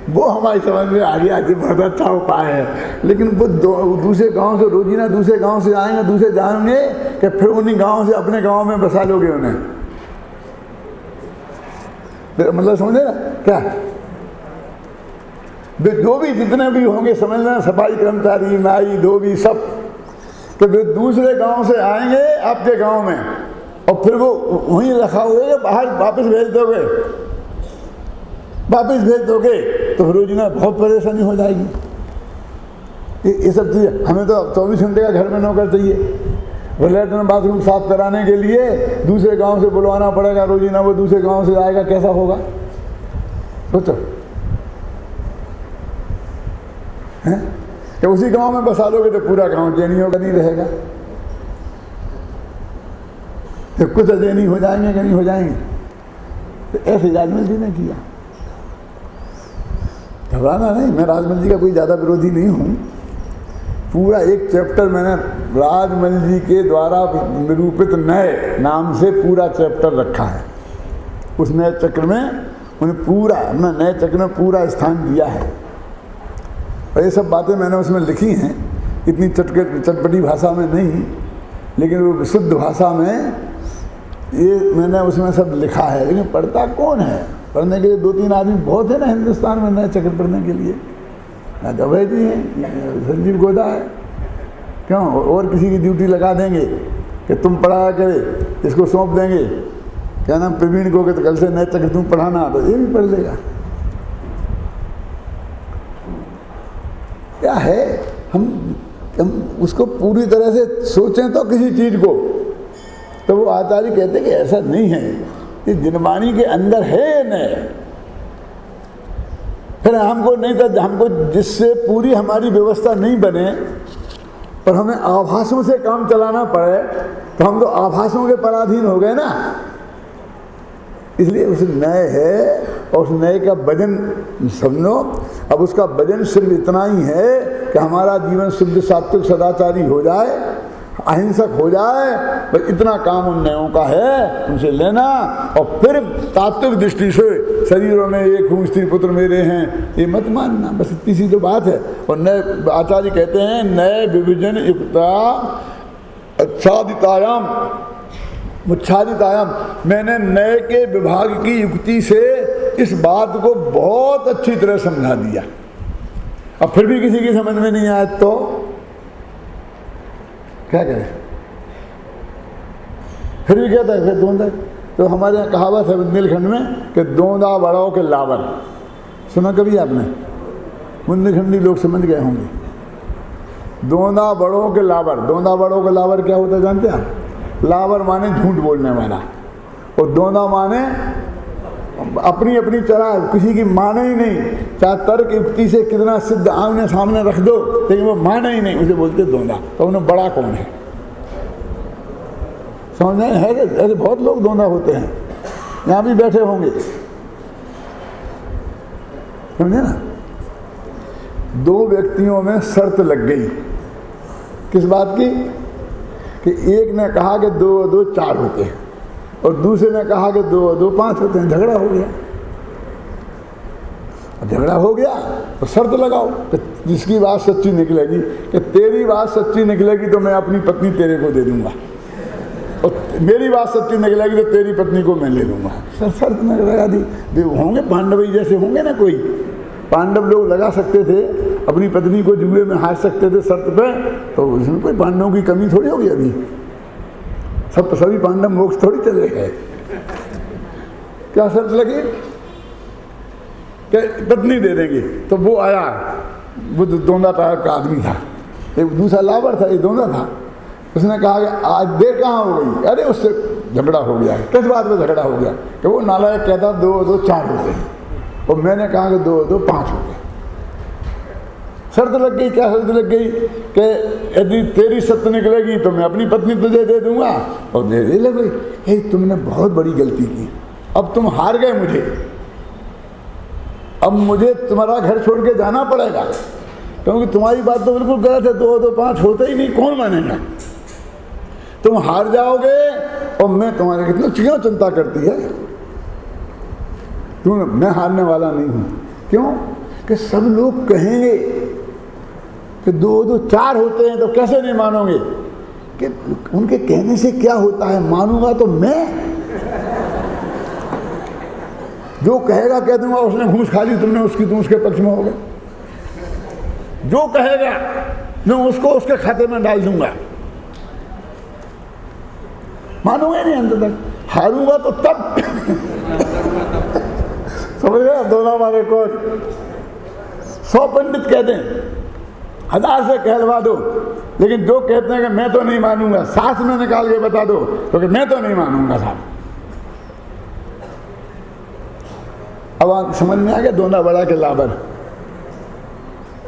वो हमारी समझ में आ गया कि बहुत अच्छा उपाय है, लेकिन वो दूसरे गांव से रोजीना दूसरे गांव से आएंगे, दूसरे जाएंगे कि फिर उन्हीं गांव से अपने गांव में बसा लोगे उन्हें। मतलब समझे ना क्या? जो भी जितने भी होंगे समझ लेना, सफाई कर्मचारी, नाई, धोबी, सब कि वे दूसरे गांव से आएंगे आपके गांव में और फिर वो वहीं रखा हुए बाहर वापस भेज दोगे, वापस भेज दोगे तो फिर रोजीना बहुत परेशानी हो जाएगी। ये सब चीज़ हमें तो 24 घंटे का घर में नौकर चाहिए। वो लैट्रिन बाथरूम साफ कराने के लिए दूसरे गांव से बुलवाना पड़ेगा रोजीना, वो दूसरे गांव से आएगा, कैसा होगा सोचो। हैं कि उसी गांव में बसा लोगे तो पूरा गांव जैनियों का नहीं रहेगा, तो कुछ अजैनी हो जाएंगे कि नहीं हो जाएंगे? तो ऐसे राजमल जी ने किया। घबराना नहीं, मैं राजमल जी का कोई ज़्यादा विरोधी नहीं हूँ। पूरा एक चैप्टर मैंने राजमल जी के द्वारा निरूपित नए नाम से पूरा चैप्टर रखा है। उस नए चक्र में उन्हें पूरा, अपना नए चक्र में पूरा स्थान दिया है और ये सब बातें मैंने उसमें लिखी हैं, इतनी चटपटी भाषा में नहीं, लेकिन वो विशुद्ध भाषा में ये मैंने उसमें सब लिखा है। लेकिन पढ़ता कौन है? पढ़ने के लिए 2-3 आदमी बहुत है ना हिंदुस्तान में नए चक्र पढ़ने के लिए। अभय जी हैं, संजीव गोदा है, क्यों? और किसी की ड्यूटी लगा देंगे कि तुम पढ़ाया करे, इसको सौंप देंगे, क्या नाम, प्रवीण को, कि तो कल से नए चक्र तुम पढ़ाना, तो ये भी पढ़ लेगा। क्या है, हम हम उसको पूरी तरह से सोचें तो किसी चीज़ को, तो वो आचार्य कहते कि ऐसा नहीं है, ये जिनवाणी के अंदर है न। फिर हमको नहीं था, हमको जिससे पूरी हमारी व्यवस्था नहीं बने और हमें आभासों से काम चलाना पड़े, तो हम तो आभासों के पराधीन हो गए ना। इसलिए उस नए है और उस नए का वजन समझो। अब उसका वजन सिर्फ इतना ही है कि हमारा जीवन शुद्ध सात्विक सदाचारी हो जाए, अहिंसक हो जाए, बस इतना काम उन नयों का है, उनसे लेना। और फिर तात्विक दृष्टि से शरीरों में एक हूँ, स्त्री पुत्र मेरे हैं, ये मत मानना, बस इतनी सी तो बात है। और नए आचार्य कहते हैं नए विभिजन युक्ता अच्छादितायाम मुच्छादितायाम, मैंने नए के विभाग की युक्ति से इस बात को बहुत अच्छी तरह समझा दिया। अब फिर भी किसी की समझ में नहीं आया तो क्या करें? फिर भी कहता है फिर दोंदा, तो हमारे यहाँ कहावत है बुंदेलखंड में कि दोंदा बड़ों के लावर, सुना कभी आपने? बुंदेलखंडी लोग समझ गए होंगे। दोंदा बड़ों के लावर, दोंदा बड़ों के लावर क्या होता है जानते हैं आप? लावर माने झूठ बोलने वाला, और दोंदा माने अपनी अपनी चला, किसी की माने ही नहीं, चाहे तर्क युक्ति से कितना सिद्ध आमने सामने रख दो, लेकिन वो माने ही नहीं, उसे बोलते दोंदा। तो उन्हें बड़ा कौन है? समझ में है कि ऐसे बहुत लोग दोंदा होते हैं, यहाँ भी बैठे होंगे, समझे ना। दो व्यक्तियों में शर्त लग गई, किस बात की? कि एक ने कहा कि 2 और 2 4 होते हैं, और दूसरे ने कहा कि 2 और 2 5 होते हैं। झगड़ा हो गया। झगड़ा हो गया तो शर्त लगाओ कि जिसकी बात सच्ची निकलेगी, कि तेरी बात सच्ची निकलेगी तो मैं अपनी पत्नी तेरे को दे दूंगा, और मेरी बात सच्ची निकलेगी तो तेरी पत्नी को मैं ले लूँगा। शर्त लगा दी। होंगे पांडव जैसे होंगे ना, कोई पांडव लोग लगा सकते थे, अपनी पत्नी को जुए में हार सकते थे शर्त पे, तो उसमें कोई पांडवों की कमी थोड़ी होगी। अभी सभी पांडव मोक्ष थोड़ी चले गए। क्या शर्त लगी कि पत्नी दे देंगे? तो वो आया, वो दोंदा टाइप का आदमी था, एक दूसरा लावर था, एक दोंदा था। उसने कहा कि आज देर कहाँ हो गई? अरे उससे झगड़ा हो गया। किस बात में झगड़ा हो गया? कि वो नालायक कहता 2 और 2 4 होते हैं, और मैंने कहा कि 2 और 2 5 होते हैं। शर्त लग गई। क्या शर्त लग गई? कि यदि तेरी सत्य निकलेगी तो मैं अपनी पत्नी तुझे दे दूंगा, और दे लग गई। तुमने बहुत बड़ी गलती की, अब तुम हार गए मुझे, अब मुझे तुम्हारा घर छोड़ के जाना पड़ेगा, क्योंकि तुम्हारी बात तो बिल्कुल गलत है। 2 और 2 5 होते ही नहीं, कौन मानेगा? तुम हार जाओगे और मैं तुम्हारे, कितना क्यों चिंता करती है तुम? मैं हारने वाला नहीं हूं। क्यों? कि सब लोग कहेंगे कि 2 और 2 4 होते हैं, तो कैसे नहीं मानोगे? कि उनके कहने से क्या होता है, मानूंगा तो मैं, जो कहेगा कह दूंगा उसने घूस खा ली तुमने उसकी, तुम उसके पक्ष में हो गए। जो कहेगा मैं उसको उसके खाते में डाल दूंगा, मानूंगा नहीं अंत तक। हारूंगा तो तब समझ गए? दोनों हमारे को 100 पंडित कहते हैं, 1000 से कहलवा दो, लेकिन जो कहते हैं कि मैं तो नहीं मानूंगा, साथ में निकाल के बता दो, क्योंकि मैं तो नहीं मानूंगा साहब। अब आप समझ में आ गया दोना बड़ा के लाभर।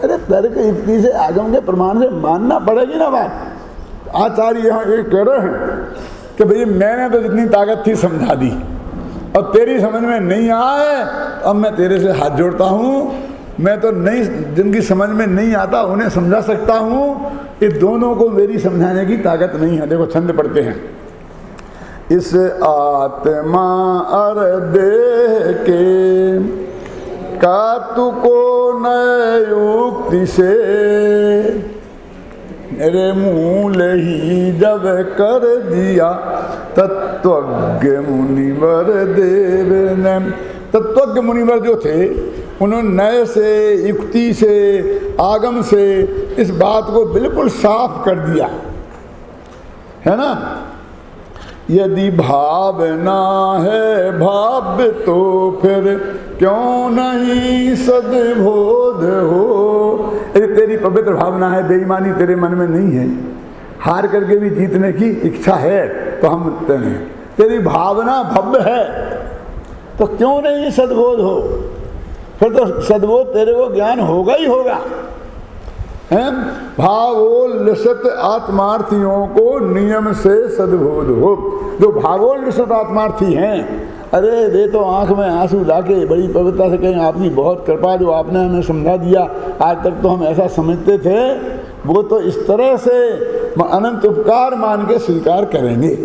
अरे तर्क युक्ति से आगम के प्रमाण से मानना पड़ेगी ना बात। आचार्य यहाँ एक कह रहे हैं कि भाई मैंने तो जितनी ताकत थी समझा दी, और तेरी समझ में नहीं आए, अब मैं तेरे से हाथ जोड़ता हूँ। मैं तो नहीं, जिनकी समझ में नहीं आता उन्हें समझा सकता हूँ, ये दोनों को मेरी समझाने की ताकत नहीं है। देखो छंद पढ़ते हैं। इस आत्मा अर देह के कातु को नए युक्ति से, मेरे मूल ही जब कर दिया तत्वज्ञ मुनिवर देव ने। तत्वज्ञ मुनिवर जो थे उन्होंने नए से, युक्ति से, आगम से इस बात को बिल्कुल साफ कर दिया है ना, यदि भावना है भाव तो फिर क्यों नहीं सद्बोध हो। यदि तेरी पवित्र भावना है, बेईमानी तेरे मन में नहीं है, हार करके भी जीतने की इच्छा है, तो हम तेरे तेरी भावना भव्य है, तो क्यों नहीं सद्बोध हो। फिर तो सद्बोध तेरे को ज्ञान होगा ही होगा। भावोल्लसित आत्मार्थियों को नियम से सद्बोध हो। जो भावोल्लसित आत्मार्थी हैं, अरे वे तो आंख में आंसू लाके बड़ी पवित्रता से कहें आपकी बहुत कृपा, जो आपने हमें समझा दिया, आज तक तो हम ऐसा समझते थे, वो तो इस तरह से अनंत उपकार मान के स्वीकार करेंगे।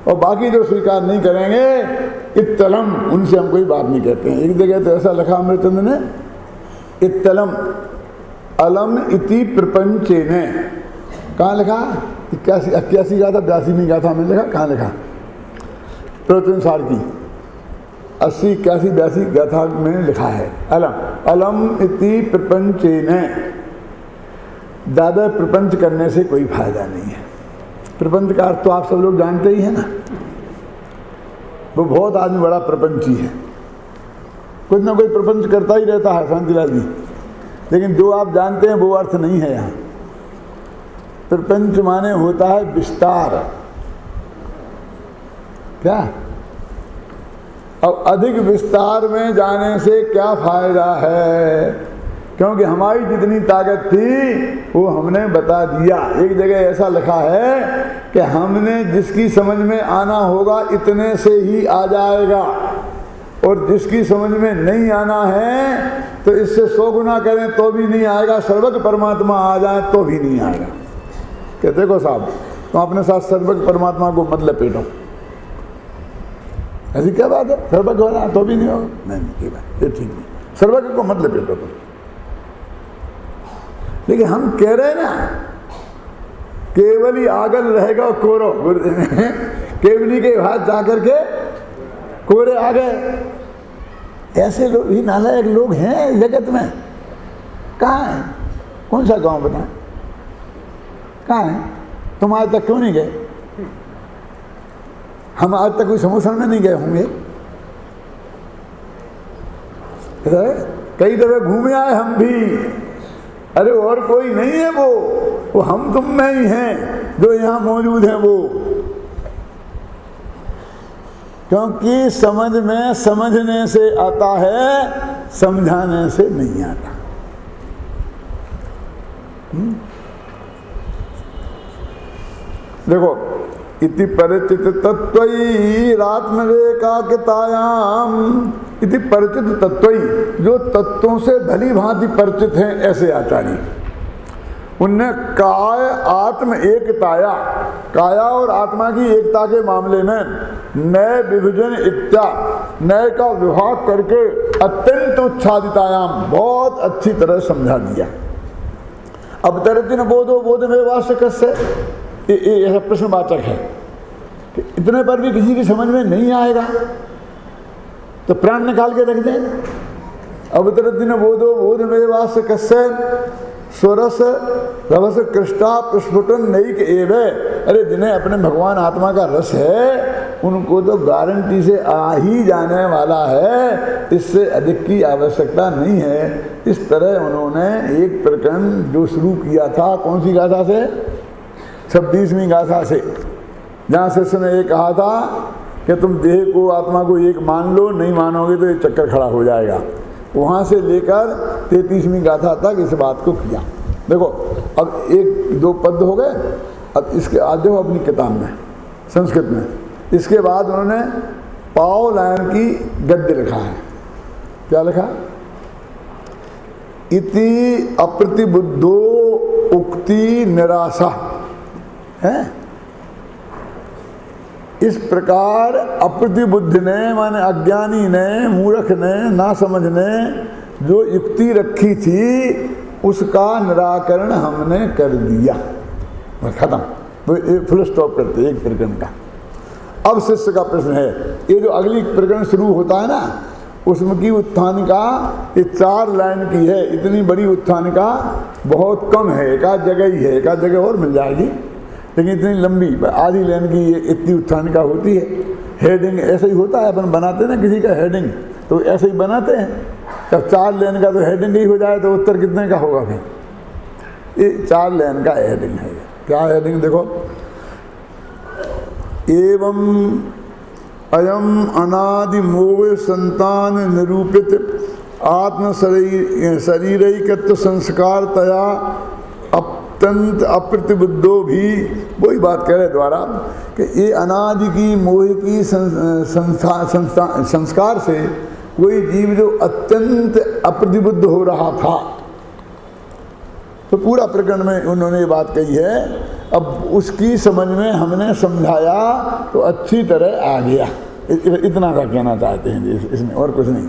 और बाकी जो स्वीकार नहीं करेंगे, इत्तलम, उनसे हम कोई बात नहीं कहते हैं। एक जगह तो ऐसा लिखा अमृतचंद्र ने, इत्तलम अलम इति प्रपंचे ने, कहाँ लिखा? 81 का था, 82 का था, मैंने लिखा कहाँ लिखा? प्रवचन सार की 80, 81, 82 गाथा में लिखा है अलम अलम इति प्रपंचे ने। ज़्यादा प्रपंच करने से कोई फायदा नहीं है। प्रपंच का अर्थ तो आप सब लोग जानते ही हैं ना। वो बहुत आदमी बड़ा प्रपंची है, कुछ ना कोई प्रपंच करता ही रहता है शांतिलाल जी, लेकिन जो आप जानते हैं वो अर्थ नहीं है यहाँ। प्रपंच माने होता है विस्तार। क्या? अब अधिक विस्तार में जाने से क्या फायदा है, क्योंकि हमारी जितनी ताकत थी वो हमने बता दिया। एक जगह ऐसा लिखा है कि हमने जिसकी समझ में आना होगा इतने से ही आ जाएगा, और जिसकी समझ में नहीं आना है तो इससे 100 गुना करें तो भी नहीं आएगा, सर्वज्ञ परमात्मा आ जाए तो भी नहीं आएगा। कि देखो साहब, तुम अपने साथ सर्वज्ञ परमात्मा को मत लपेटो। ऐसी क्या बात है? सर्वज्ञ हो रहा तो भी नहीं होगा? नहीं, ये बात ये ठीक नहीं, सर्वज्ञ को मत लपेटो तुम। लेकिन हम कह रहे हैं ना, केवल ही आगल रहेगा कोरो, केवली के हाथ जाकर के कोरे आ गए। ऐसे लोग ही नालायक लोग हैं जगत में। कहाँ है? कौन सा गांव बता? कहाँ है? तुम आज तक क्यों नहीं गए? हम आज तक कोई समोसा में नहीं गए होंगे। कई दफे घूमे आए हम भी। अरे और कोई नहीं है, वो हम तुम में ही हैं जो यहाँ मौजूद हैं वो। क्योंकि समझ में समझने से आता है, समझाने से नहीं आता। देखो, इति परिचित तत्वई आत्मरेकाकितायाम, इति परिचित तत्वई, जो तत्वों से भली भांति परिचित हैं ऐसे आचार्य, उनने काय आत्म एकताया, काया और आत्मा की एकता के मामले में नए विभजन इत्या, नए का विभाग करके अत्यंत उच्छादितायाम, बहुत अच्छी तरह समझा दिया। अब तरतिन बोधो बोध में वास्य कस्य, यह प्रश्नवाचक है कि इतने पर भी किसी की समझ में नहीं आएगा तो प्राण निकाल के रख दें। अब तरतिन बोधो बोध में वास्य कस्य स्वरस रवस कृष्टा प्रस्फुटन नैक एव। अरे जिन्हें अपने भगवान आत्मा का रस है उनको तो गारंटी से आ ही जाने वाला है, इससे अधिक की आवश्यकता नहीं है। इस तरह उन्होंने एक प्रकरण जो शुरू किया था, कौन सी गाथा से? 26वीं गाथा से, जहाँ शिष्य ने ये कहा था कि तुम देह को आत्मा को एक मान लो, नहीं मानोगे तो ये चक्कर खड़ा हो जाएगा। वहाँ से लेकर 33वीं गाथा तक इस बात को किया। देखो, अब 1-2 पद हो गए। अब इसके आज देखो अपनी किताब में संस्कृत में, इसके बाद उन्होंने पाव लाइन की गद्य लिखा है। क्या लिखा? इति अप्रतिबुद्धो उक्ति निराशा है। इस प्रकार अप्रतिबुद्ध ने, माने अज्ञानी ने, मूर्ख ने, ना समझने जो युक्ति रखी थी उसका निराकरण हमने कर दिया, खत्म। तो फुल स्टॉप करते एक प्रकरण का। अब शिष्य का प्रश्न है, ये जो अगली प्रकरण शुरू होता है ना, उसमें की उत्थानिका ये 4 लाइन की है। इतनी बड़ी उत्थानिका बहुत कम है, एक आध जगह ही है, एक आध जगह और मिल जाएगी। लेकिन इतनी लंबी आधी लेन की ये इतनी उत्थान का होती है। हेडिंग ऐसा ही होता है, अपन बनाते ना किसी का हेडिंग तो ऐसे ही बनाते हैं। जब 4 लेन का तो हेडिंग ही हो जाए तो उत्तर कितने का होगा फिर? ये 4 लेन का हेडिंग है। क्या हेडिंग देखो, एवं अयम अनादि मोह संतान निरूपित आत्म शरीरैकत्व संस्कार तया अत्यंत अप्रतिबुद्धो भी, वही बात कह रहे द्वारा कि ये अनादि की मोह की संस्कार से कोई जीव जो अत्यंत अप्रतिबुद्ध हो रहा था, तो पूरा प्रकरण में उन्होंने ये बात कही है। अब उसकी समझ में हमने समझाया तो अच्छी तरह आ गया, इतना सा कहना चाहते हैं इसमें, और कुछ नहीं।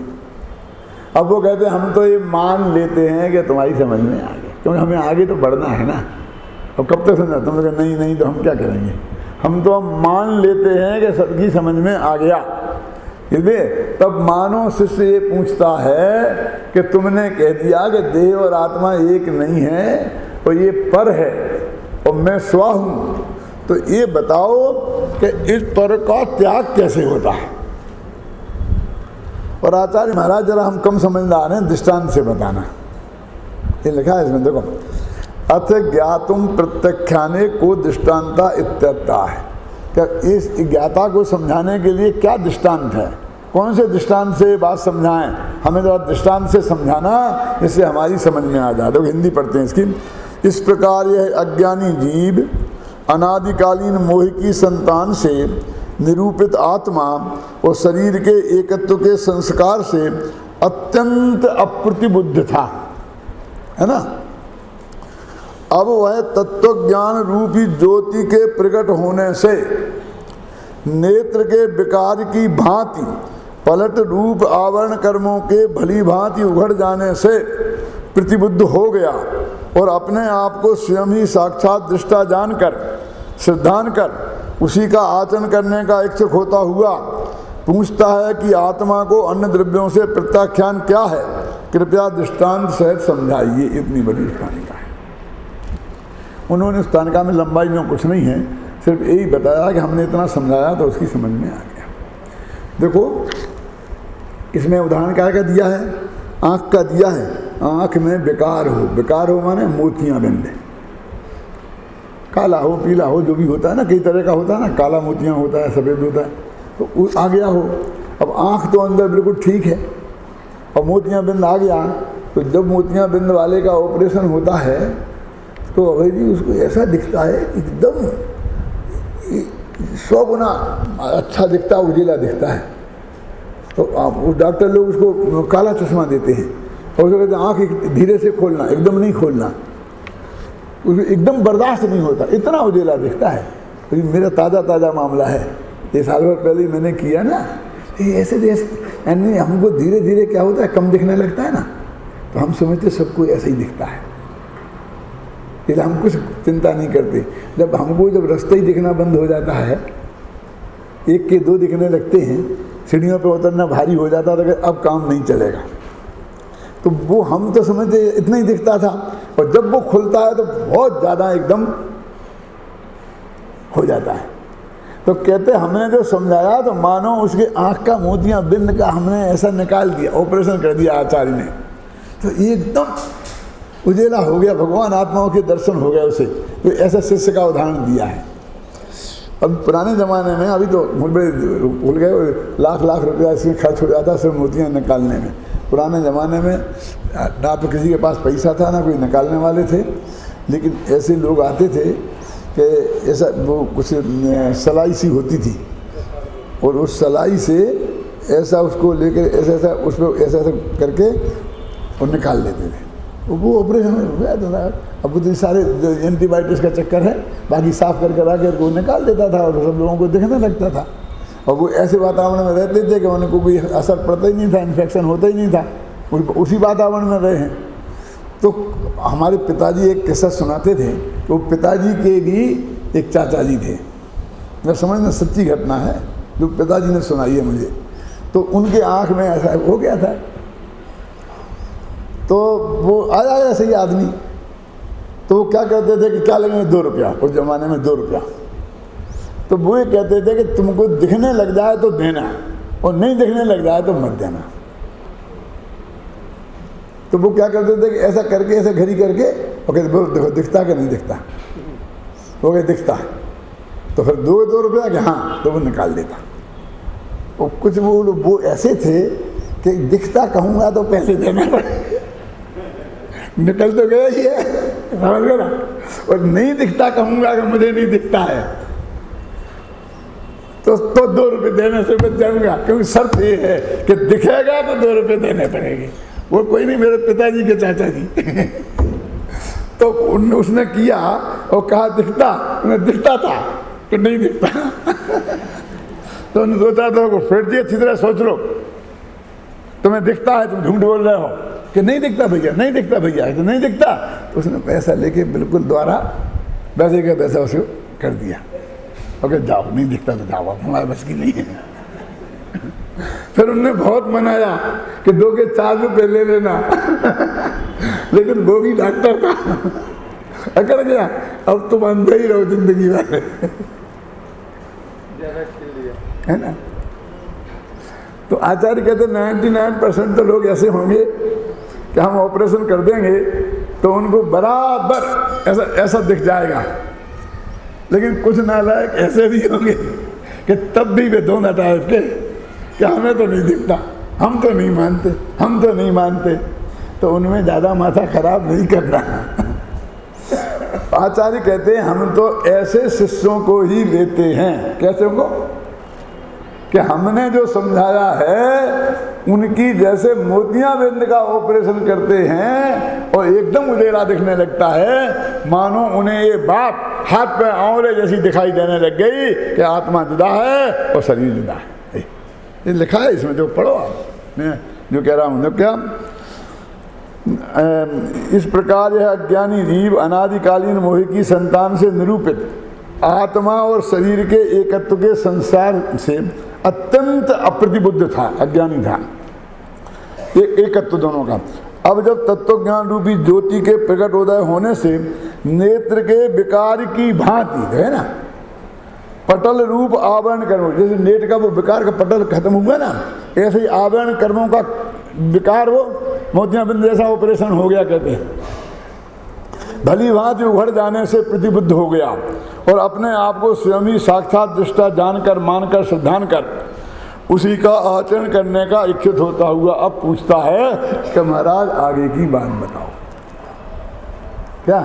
अब वो कहते हैं हम तो ये मान लेते हैं कि तुम्हारी समझ में आ गया, क्योंकि हमें आगे तो बढ़ना है ना। अब कब तक समझा? तुम लोग नहीं नहीं तो हम क्या करेंगे? हम तो मान लेते हैं कि सबकी समझ में आ गया। ये तब मानो शिष्य ये पूछता है कि तुमने कह दिया कि देह और आत्मा एक नहीं है और ये पर है और मैं स्व हूँ, तो ये बताओ कि इस पर का त्याग कैसे होता है? और आचार्य महाराज जरा हम कम समझदार हैं, दृष्टांत से बताना। ये लिखा है इसमें, देखो, अथ ज्ञातुम प्रत्यख्याने को दृष्टांता इत्यर्था है। क्या इस ज्ञाता को समझाने के लिए क्या दृष्टांत है? कौन से दृष्टांत से बात समझाएं? हमें जरा दृष्टांत से समझाना, इससे हमारी समझ में आ जाए। लोग हिंदी पढ़ते हैं इसकी। इस प्रकार यह अज्ञानी जीव अनादिकालीन मोह की संतान से निरूपित आत्मा और शरीर के एकत्व के संस्कार से अत्यंत अप्रतिबुद्ध था, है ना। अब वह तत्व ज्ञान रूपी ज्योति के प्रकट होने से नेत्र के विकार की भांति पलट रूप आवरण कर्मों के भली भांति उघड़ जाने से प्रतिबुद्ध हो गया और अपने आप को स्वयं ही साक्षात दृष्टा जानकर सिद्धांत कर उसी का आचरण करने का इच्छुक होता हुआ पूछता है कि आत्मा को अन्य द्रव्यों से प्रत्याख्यान क्या है, कृपया दृष्टांत सहित समझाइए। इतनी बड़ी स्थानिका है। उन्होंने स्थानिका में लंबाई में कुछ नहीं है, सिर्फ यही बताया कि हमने इतना समझाया तो उसकी समझ में आ गया। देखो इसमें उदाहरण क्या क्या दिया है? आँख का दिया है। आँख में विकार हो, विकार हो माने मोतियाँ बिंद, काला हो पीला हो जो भी होता है ना, कई तरह का होता है ना, काला मोतियाँ होता है, सफ़ेद होता है, तो आ गया हो। अब आँख तो अंदर बिल्कुल ठीक है और मोतियाँ बिंद आ गया, तो जब मोतियाँ बिंद वाले का ऑपरेशन होता है तो अभय जी उसको ऐसा दिखता है एकदम 100 गुना अच्छा दिखता है, उजेला दिखता है। तो आप उस डॉक्टर लोग उसको काला चश्मा देते हैं और उसको कहते हैं आँख धीरे से खोलना, एकदम नहीं खोलना, उसको एकदम बर्दाश्त नहीं होता, इतना उजेला दिखता है। तो मेरा ताज़ा मामला है, ये साल भर पहले ही मैंने किया ना। ऐसे यानी हमको धीरे धीरे क्या होता है, कम दिखने लगता है ना, तो हम समझते सबको ऐसा ही दिखता है, इसलिए हम कुछ चिंता नहीं करते। जब हमको जब रास्ता ही दिखना बंद हो जाता है, 1 के 2 दिखने लगते हैं, सीढ़ियों पे उतरना भारी हो जाता था कि अब काम नहीं चलेगा, तो वो हम तो समझते इतना ही दिखता था, और जब वो खुलता है तो बहुत ज़्यादा एकदम हो जाता है। तो कहते हमने जो समझाया तो मानो उसके आँख का मोतियाँ बिंद का हमने ऐसा निकाल दिया, ऑपरेशन कर दिया आचार्य ने, तो एकदम उजेला हो गया, भगवान आत्माओं के दर्शन हो गए उसे। तो ऐसा शिष्य का उदाहरण दिया है। अब पुराने ज़माने में, अभी तो भूल गए, लाख रुपया इसमें खर्च हो जाता सिर्फ मोतियाँ निकालने में। पुराने ज़माने में ना तो किसी के पास पैसा था ना कोई निकालने वाले थे, लेकिन ऐसे लोग आते थे कि ऐसा वो कुछ सलाई सी होती थी और उस सलाई से ऐसा उसको लेकर ऐसा उस पर ऐसा करके और निकाल लेते थे। वो ऑपरेशन हो गया था। अब वो सारे एंटीबायोटिक्स का चक्कर है, बाकी साफ करके ला कर वो निकाल देता था और सब लोगों को दिखने लगता था। और वो ऐसे वातावरण में रहते थे कि उनको कोई असर पड़ता ही नहीं था, इन्फेक्शन होता ही नहीं था, उसी वातावरण में रहे हैं। तो हमारे पिताजी एक किस्सा सुनाते थे, तो पिताजी के भी एक चाचा जी थे, मैं समझना सच्ची घटना है जो पिताजी ने सुनाई है मुझे। तो उनके आँख में ऐसा हो गया था, तो वो आया ऐसे ही आदमी तो वो क्या कहते थे कि क्या लगेंगे 2 रुपया, उस जमाने में 2 रुपया। तो वो ये कहते थे कि तुमको दिखने लग जाए तो देना, और नहीं दिखने लग जाए तो मत देना। तो वो क्या करते थे कि ऐसा करके, ऐसे घड़ी करके, और कहते बोलो देखो दिखता कि नहीं दिखता, वो कहे दिखता, तो फिर 2 रुपया कि हाँ, तो वो निकाल देता। और कुछ वो ऐसे थे कि दिखता कहूँगा तो पैसे देना पड़े, निकल तो गया ही है, समझ गए ना। और नहीं दिखता कहूँगा कि मुझे नहीं दिखता है तो 2 रुपये देने से बच जाऊँगा, क्योंकि शर्त ये है कि दिखेगा तो 2 रुपये देने पड़ेंगे। वो कोई नहीं, मेरे पिताजी के चाचा जी तो उसने किया और कहा दिखता, उन्हें दिखता था कि नहीं दिखता तो उन्होंने सोचा तो फिर जी अच्छी तरह सोच लो, तुम्हें दिखता है, तुम झूठ बोल रहे हो कि नहीं दिखता भैया, नहीं दिखता भैया, तो नहीं दिखता। तो उसने पैसा लेके बिल्कुल द्वारा वैसे का पैसा उसको कर दिया, ओके जाओ, नहीं दिखता तो जाओ, अब हमारे बस की नहीं है। फिर उनने बहुत मनाया कि 2 के 4 रुपये ले लेना लेकिन वो भी डॉक्टर था, अकड़ गया, अब तुम अंधे ही रहो जिंदगी भर, है ना। तो आचार्य कहते 99% तो लोग ऐसे होंगे कि हम ऑपरेशन कर देंगे तो उनको बराबर ऐसा दिख जाएगा, लेकिन कुछ नालायक ऐसे भी होंगे कि तब भी वे दोनों टाइप के कि हमें तो नहीं दिखता, हम तो नहीं मानते, हम तो नहीं मानते। तो उनमें ज़्यादा माथा खराब नहीं करना। आचार्य कहते हैं हम तो ऐसे शिष्यों को ही लेते हैं, कैसे को कि हमने जो समझाया है उनकी जैसे मोतियाबिंद का ऑपरेशन करते हैं और एकदम उधेरा दिखने लगता है, मानो उन्हें ये बात हाथ पे आंवले जैसी दिखाई देने लग गई कि आत्मा जुदा है और शरीर जुदा है। ये लिखा है इसमें, जो पढ़ो आप, मैं जो कह रहा हूँ जो क्या, इस प्रकार यह अज्ञानी जीव अनादिकालीन मोह की संतान से निरूपित आत्मा और शरीर के एकत्व के संसार से अत्यंत अप्रतिबुद्ध था, अज्ञानी था, एकत्व दोनों का। अब जब तत्व ज्ञान रूपी ज्योति के प्रकट उदय होने से नेत्र के विकार की भांति, है ना, पटल रूप आवरण कर्मों, जैसे नेट का वो विकार का पटल खत्म हुआ ना, ऐसे ही आवरण कर्मों का विकार वो मोतियाबिंद जैसा ऑपरेशन हो गया, कहते हैं। भली भांति उघड़ जाने से प्रतिबुद्ध हो गया और अपने आप को स्वयं ही साक्षात दृष्टा जानकर, मानकर, श्रद्धान कर उसी का आचरण करने का इच्छित होता हुआ अब पूछता है कि महाराज आगे की बात बताओ क्या।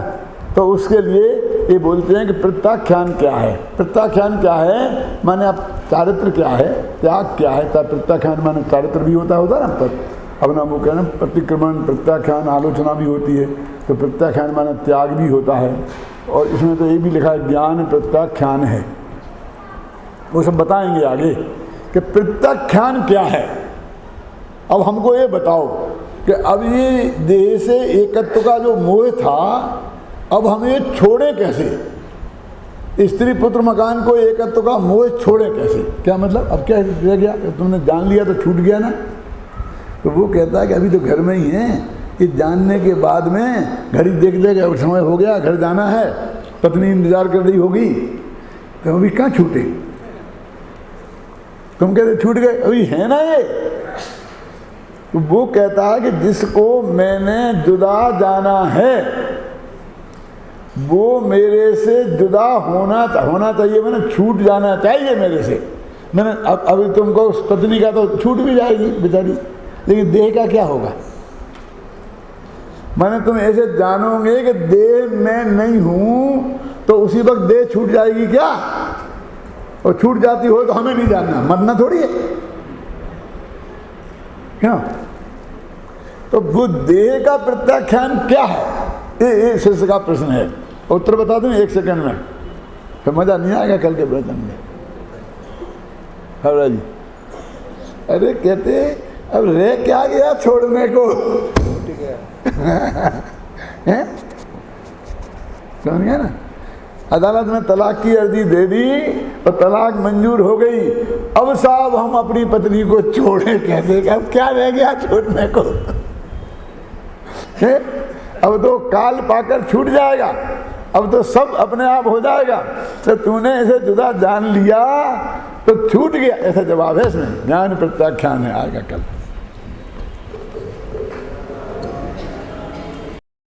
तो उसके लिए ये बोलते हैं कि प्रत्याख्यान क्या है। प्रत्याख्यान क्या है माने अब चारित्र क्या है, त्याग क्या है। प्रत्याख्यान माने चारित्र भी होता है ना, पर अपना वो कहना प्रतिक्रमण, प्रत्याख्यान, आलोचना भी होती है। तो प्रत्याख्यान माने त्याग भी होता है। और इसमें तो ये भी लिखा है ज्ञान प्रत्याख्यान है, वो सब बताएंगे आगे कि प्रत्याख्यान क्या है। अब हमको ये बताओ कि अब ये देह से एकत्व का जो मोह था, अब हम ये छोड़े कैसे। स्त्री पुत्र मकान को एकत्व का मोह छोड़े कैसे, क्या मतलब, अब क्या रह गया, तुमने जान लिया तो छूट गया ना। तो वो कहता है कि अभी तो घर में ही है, ये जानने के बाद में घड़ी देख देगा, अब समय हो गया, घर जाना है, पत्नी इंतजार कर रही होगी, तो अभी कहाँ छूटे। तुम कहते छूट गए, अभी है ना ये। तो वो कहता है कि जिसको मैंने जुदा जाना है वो मेरे से जुदा होना चाहिए, मैंने छूट जाना चाहिए मेरे से। मैंने अभी तुमको पत्नी का तो छूट भी जाएगी बेचारी, लेकिन देह का क्या होगा। मैंने तुम ऐसे जानोगे कि देह में नहीं हूं तो उसी वक्त देह छूट जाएगी क्या। और छूट जाती हो तो हमें नहीं जानना, मरना थोड़ी है क्यों। तो वो देह का प्रत्याख्यान क्या है, ये शिष्य का प्रश्न है। उत्तर बता दूं 1 सेकंड में, फिर मजा नहीं आएगा कल के प्रवचन में। हवरा जी, अरे कहते अब रह क्या गया छोड़ने को हैं, समझ गया ना। अदालत में तलाक की अर्जी दे दी और तलाक मंजूर हो गई। अब साहब हम अपनी पत्नी को छोड़े कैसे, अब क्या रह गया छोड़ने को है? अब तो काल पाकर छूट जाएगा, अब तो सब अपने आप हो जाएगा। तो तूने इसे जुदा जान लिया तो छूट गया, ऐसा जवाब है इसमें। ज्ञान प्रत्याख्यान है, आएगा कल।